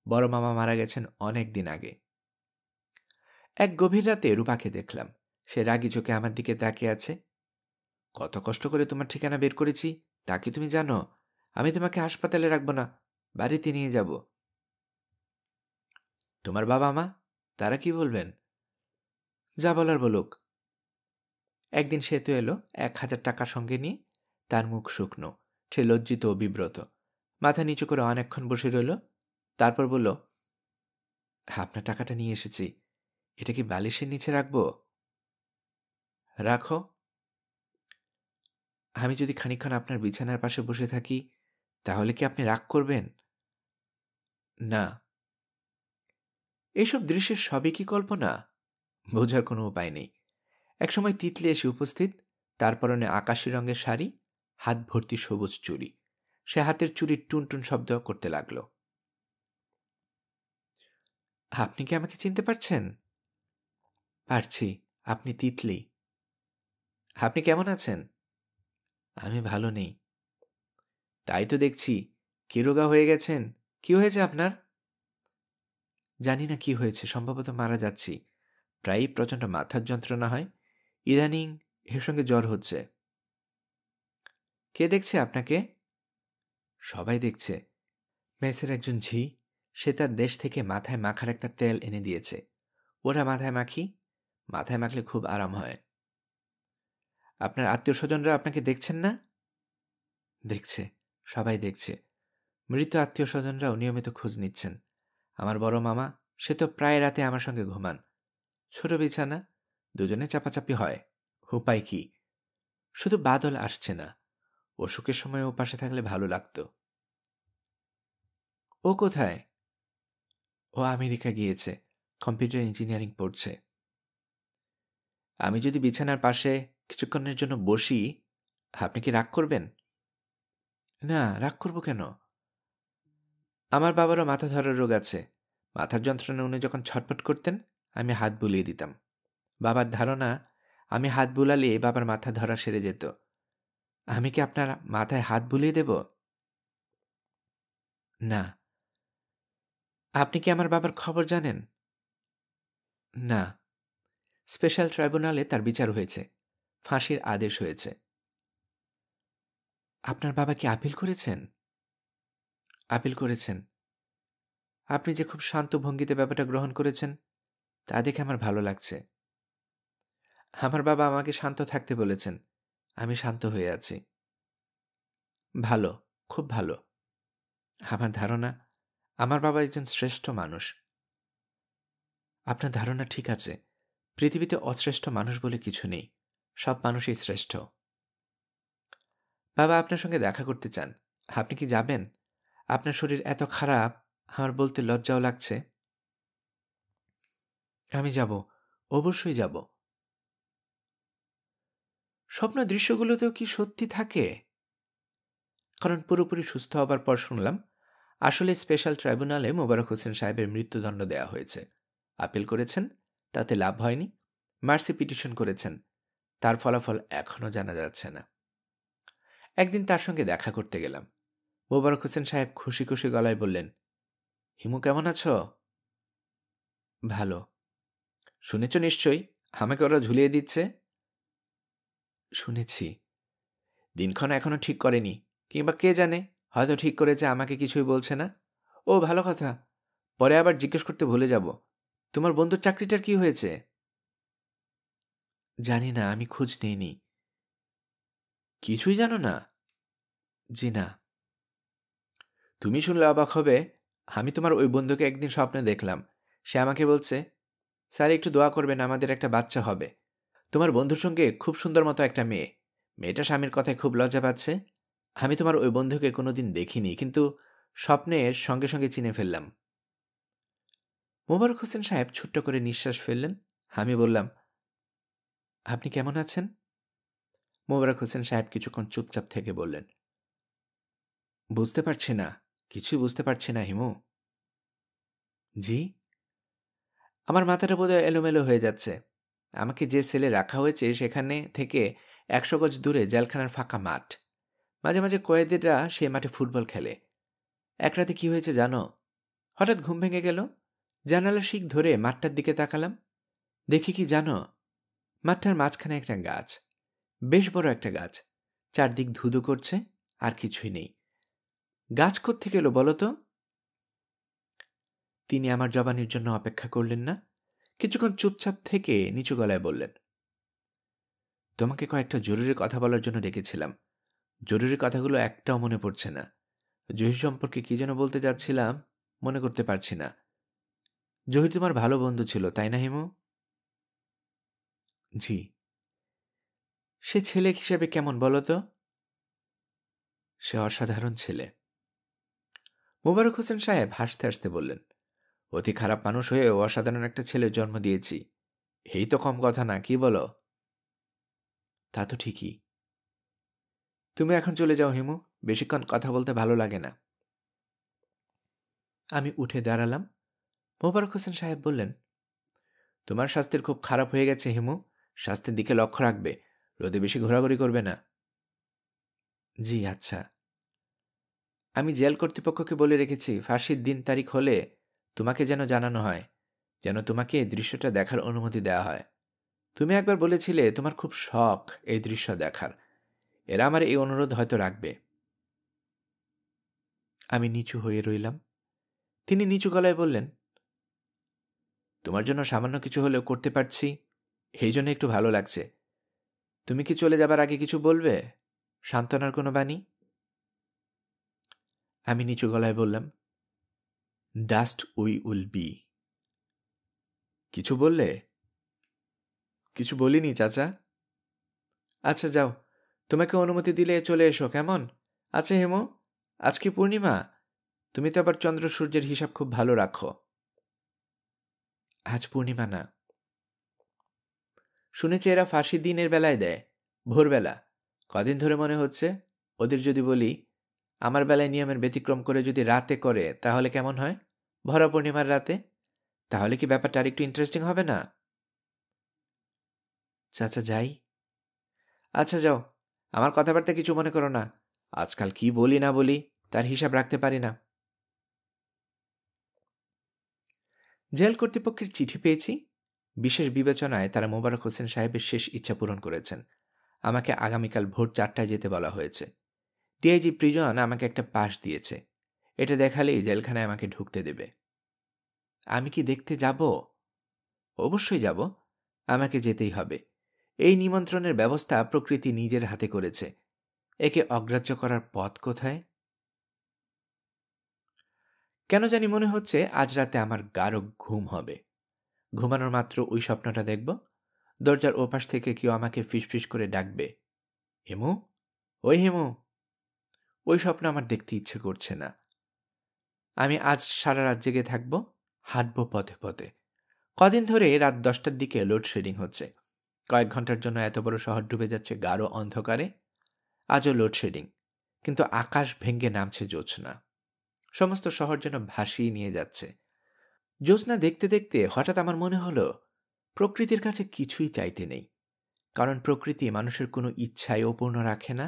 Speaker 1: বড় মামা মারা গেছেন অনেক দিন আগে। এক গভীর রাতে রূপাকে দেখলাম, সে রাগী চোখে আমার দিকে তাকিয়ে আছে। কত কষ্ট করে তোমার ঠিকানা বের করেছি তা কি তুমি জানো? আমি তোমাকে হাসপাতালে রাখবো না, বাড়িতে নিয়ে যাব। তোমার বাবা মা, তারা কি বলবেন? যা বলার বলুক। একদিন সে তো এলো 1,000 টাকা সঙ্গে নিয়ে, তার মুখ শুকনো, সে লজ্জিত ও বিব্রত। মাথা নিচু করে অনেকক্ষণ বসে রইল, তারপর বলল, আপনার টাকাটা নিয়ে এসেছি, এটা কি বালিশের নিচে রাখবো? রাখো। আমি যদি খানিকক্ষণ আপনার বিছানার পাশে বসে থাকি, তাহলে কি আপনি রাগ করবেন? না। এইসব দৃশ্যের সবই কি কল্পনা? বোঝার কোনো উপায় নেই। একসময় তিতলি এসে উপস্থিত, তার পরনে আকাশি রঙের শাড়ি, হাত ভর্তি সবুজ চুড়ি। সে হাতের চুড়ির টুনটুন শব্দ করতে লাগল। আপনি কি আমাকে চিনতে পারছেন? পারছি, আপনি তিতলি। আপনি কেমন আছেন? আমি ভালো নেই। তাই তো দেখছি, কি রোগা হয়ে গেছেন। কি হয়েছে আপনার? জানি না কি হয়েছে, সম্ভবত মারা যাচ্ছি। প্রায়ই প্রচণ্ড মাথার যন্ত্রণা হয়, ইদানিং এর সঙ্গে জ্বর হচ্ছে। কে দেখছে আপনাকে? সবাই দেখছে। মেসের একজন ঝি, সে তার দেশ থেকে মাথায় মাখার একটা তেল এনে দিয়েছে। ওরা মাথায় মাখি, মাথায় মাখলে খুব আরাম হয়। আপনার আত্মীয় স্বজনরা আপনাকে দেখছেন না? দেখছে, সবাই দেখছে। মৃত আত্মীয় স্বজনরাও নিয়মিত খোঁজ নিচ্ছেন। আমার বড় মামা, সে তো প্রায় রাতে আমার সঙ্গে ঘুমান। ছোট বিছানা, দুজনে চাপাচাপি হয়। উপায় কি? শুধু বাদল আসছে না, অসুখের সময় ও পাশে থাকলে ভালো লাগতো। ও কোথায়? ও আমেরিকা গিয়েছে, কম্পিউটার ইঞ্জিনিয়ারিং পড়ছে। আমি যদি বিছানার পাশে কিছুক্ষণের জন্য বসি, আপনি কি রাগ করবেন? না, রাগ করব কেন? আমার বাবারও মাথা ধরার রোগ আছে। মাথার যন্ত্রণা উনি যখন ছটফট করতেন, আমি হাত বুলিয়ে দিতাম। বাবার ধারণা, আমি হাত বুলালে বাবার মাথা ধরা সেরে যেত। আমি কি আপনার মাথায় হাত বুলিয়ে দেব? না। আপনি কি আমার বাবার খবর জানেন? না। স্পেশাল ট্রাইব্যুনালে তার বিচার হয়েছে, ফাঁসির আদেশ হয়েছে। আপনার বাবা কি আপিল করেছেন? আপিল করেছেন। আপনি যে খুব শান্ত ভঙ্গিতে ব্যাপারটা গ্রহণ করেছেন, তা দেখে আমার ভালো লাগছে। আমার বাবা আমাকে শান্ত থাকতে বলেছেন। আমি শান্ত হয়ে আছি। ভালো, খুব ভালো। আমার ধারণা আমার বাবা একজন শ্রেষ্ঠ মানুষ। আপনার ধারণা ঠিক আছে। পৃথিবীতে অশ্রেষ্ঠ মানুষ বলে কিছু নেই। সব মানুষই শ্রেষ্ঠ। বাবা আপনার সঙ্গে দেখা করতে চান। আপনি কি যাবেন? আপনার শরীর এত খারাপ, আমার বলতে লজ্জাও লাগছে। আমি যাব, অবশ্যই যাব। স্বপ্ন দৃশ্যগুলোতেও কি সত্যি থাকে? কারণ পুরোপুরি সুস্থ হবার পর শুনলাম আসলে স্পেশাল ট্রাইব্যুনালে মোবারক হোসেন সাহেবের মৃত্যুদণ্ড দেওয়া হয়েছে। আপিল করেছেন, তাতে লাভ হয়নি। মার্সি পিটিশন করেছেন, তার ফলাফল এখনও জানা যাচ্ছে না। একদিন তার সঙ্গে দেখা করতে গেলাম। মোবারক হোসেন সাহেব খুশি খুশি গলায় বললেন, হিমু কেমন আছো? ভালো। শুনেছ নিশ্চয়ই আমাকে ওরা ঝুলিয়ে দিচ্ছে? শুনেছি। দিনক্ষণ এখনো ঠিক করেনি, কিংবা কে জানে, হয়তো ঠিক করেছে, আমাকে কিছুই বলছে না। ও ভালো কথা, পরে আবার জিজ্ঞেস করতে ভুলে যাব। তোমার বন্ধুর চাকরিটার কি হয়েছে? জানি না, আমি খোঁজ নেইনি। কিছুই জানো না? জি না। তুমি শুনলে অবাক হবে, আমি তোমার ওই বন্ধুকে একদিন স্বপ্নে দেখলাম। সে আমাকে বলছে, স্যার একটু দোয়া করবেন, আমাদের একটা বাচ্চা হবে। তোমার বন্ধুর সঙ্গে খুব সুন্দর মতো একটা মেয়ে। মেয়েটা স্বামীর কথায় খুব লজ্জা পাচ্ছে। আমি তোমার ওই বন্ধুকে কোনোদিন দেখিনি, কিন্তু স্বপ্নের সঙ্গে সঙ্গে চিনে ফেললাম। মোবারক হোসেন সাহেব ছোট্ট করে নিঃশ্বাস ফেললেন। আমি বললাম, আপনি কেমন আছেন? মোবারক হোসেন সাহেব কিছুক্ষণ চুপচাপ থেকে বললেন, বুঝতে পারছি না, কিছুই বুঝতে পারছি না হিমু। জি? আমার মাথাটা বোধহয় এলোমেলো হয়ে যাচ্ছে। আমাকে যে সেলে রাখা হয়েছে সেখানে থেকে 100 গজ দূরে জেলখানার ফাঁকা মাঠ। মাঝে মাঝে কয়েদিরা সেই মাঠে ফুটবল খেলে। এক রাতে কি হয়েছে জানো? হঠাৎ ঘুম ভেঙে গেল। জানালার শিক ধরে মাঠটার দিকে তাকালাম। দেখি কি জানো? মাঠটার মাঝখানে একটা গাছ, বেশ বড় একটা গাছ। চারদিক ধুধু করছে, আর কিছুই নেই। গাছ কোত্থেকে এলো বলো তো? তিনি আমার জবানির জন্য অপেক্ষা করলেন না। কিছুক্ষণ চুপচাপ থেকে নিচু গলায় বললেন, তোমাকে কয়েকটা জরুরি কথা বলার জন্য ডেকেছিলাম। জরুরি কথাগুলো একটাও মনে পড়ছে না। জহির সম্পর্কে কি যেন বলতে যাচ্ছিলাম, মনে করতে পারছি না। জহির তোমার ভালো বন্ধু ছিল, তাই না হিমু? জি। সে ছেলে হিসেবে কেমন বলো তো? সে অসাধারণ ছেলে। মোবারক হোসেন সাহেব হাসতে হাসতে বললেন, অতি খারাপ মানুষ হয়েও অসাধারণ একটা ছেলের জন্ম দিয়েছি, এই তো কম কথা না, কি বলো? তা তো ঠিকই। তুমি এখন চলে যাও হিমু, বেশিক্ষণ কথা বলতে ভালো লাগে না। আমি উঠে দাঁড়ালাম। মোবারক হোসেন সাহেব বললেন, তোমার স্বাস্থ্যের খুব খারাপ হয়ে গেছে হিমু, স্বাস্থ্যের দিকে লক্ষ্য রাখবে, রোদে বেশি ঘোরাঘুরি করবে না। জি আচ্ছা। আমি জেল কর্তৃপক্ষকে বলে রেখেছি, ফাঁসির দিন তারিখ হলে তোমাকে যেন জানানো হয়, যেন তোমাকে এই দৃশ্যটা দেখার অনুমতি দেওয়া হয়। তুমি একবার বলেছিলে তোমার খুব শখ এই দৃশ্য দেখার। এরা আমার এই অনুরোধ হয়তো রাখবে। আমি নিচু হয়ে রইলাম। তিনি নিচু গলায় বললেন, তোমার জন্য সামান্য কিছু হলেও করতে পারছি, এই জন্য একটু ভালো লাগছে। তুমি কি চলে যাবার আগে কিছু বলবে, সান্ত্বনার কোনো বাণী? আমি নিচু গলায় বললাম, ডাস্ট উই উইল বি। কিছু বললে? কিছু বলিনি চাচা। আচ্ছা যাও, তোমাকে অনুমতি দিলে চলে এসো, কেমন? আচ্ছা হেমো, আজ কি পূর্ণিমা? তুমি তো আবার চন্দ্র সূর্যের হিসাব খুব ভালো রাখো। আজ পূর্ণিমা না। শুনেছি এরা ফাঁসি দিনের বেলায় দেয়, ভোরবেলা। কদিন ধরে মনে হচ্ছে ওদের যদি বলি আমার বেলায় নিয়মের ব্যতিক্রম করে যদি রাতে করে, তাহলে কেমন হয়? ভরা পূর্ণিমার রাতে। তাহলে কি ব্যাপারটা আর একটু ইন্টারেস্টিং হবে না? চাচা যাই? আচ্ছা যাও, আমার কথাবার্তা কিছু মনে করো না। আজকাল কি বলি না বলি তার হিসাব রাখতে পারি না। জেল কর্তৃপক্ষের চিঠি পেয়েছি। বিশেষ বিবেচনায় তারা মোবারক হোসেন সাহেবের শেষ ইচ্ছা পূরণ করেছেন। আমাকে আগামীকাল ভোর 4টায় যেতে বলা হয়েছে। ডিআইজি প্রিজন আমাকে একটা পাস দিয়েছে। এটা দেখালেই জেলখানায় আমাকে ঢুকতে দেবে। আমি কি দেখতে যাব? অবশ্যই যাব। আমাকে যেতেই হবে। এই নিমন্ত্রণের ব্যবস্থা প্রকৃতি নিজের হাতে করেছে, একে অগ্রাহ্য করার পথ কোথায়? কেন জানি মনে হচ্ছে আজ রাতে আমার গাঢ় ঘুম হবে। ঘুমানোর মাত্র ওই স্বপ্নটা দেখব, দরজার ওপাশ থেকে কেউ আমাকে ফিসফিস করে ডাকবে, হেমু, ওই হেমু। ওই স্বপ্ন আমার দেখতে ইচ্ছে করছে না। আমি আজ সারা রাত জেগে থাকব, হাঁটব পথে পথে। কদিন ধরে রাত 10টার দিকে লোডশেডিং হচ্ছে। কয়েক ঘন্টার জন্য এত বড় শহর ডুবে যাচ্ছে গাঢ় অন্ধকারে। আজও লোডশেডিং, কিন্তু আকাশ ভেঙ্গে নামছে জ্যোৎস্না। সমস্ত শহর যেন ভাসিয়ে নিয়ে যাচ্ছে। জ্যোৎস্না দেখতে দেখতে হঠাৎ আমার মনে হলো, প্রকৃতির কাছে কিছুই চাইতে নেই, কারণ প্রকৃতি মানুষের কোনো ইচ্ছাই অপূর্ণ রাখে না।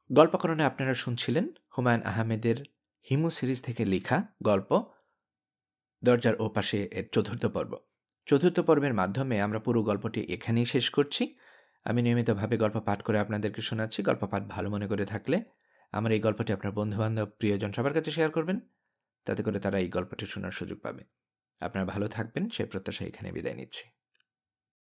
Speaker 1: গল্পকরণে আপনারা শুনছিলেন হুমায়ুন আহমেদের হিমু সিরিজ থেকে লেখা গল্প দরজার ওপাশে এর চতুর্থ পর্ব। চতুর্থ পর্বের মাধ্যমে আমরা পুরো গল্পটি এখানেই শেষ করছি। আমি নিয়মিতভাবে গল্প পাঠ করে আপনাদেরকে শোনাচ্ছি। গল্প পাঠ ভালো মনে করে থাকলে আমার এই গল্পটি আপনার বন্ধুবান্ধব, প্রিয়জন সবার কাছে শেয়ার করবেন, তাতে করে তারা এই গল্পটি শোনার সুযোগ পাবে। আপনারা ভালো থাকবেন সেই প্রত্যাশা এখানে বিদায় নিচ্ছি।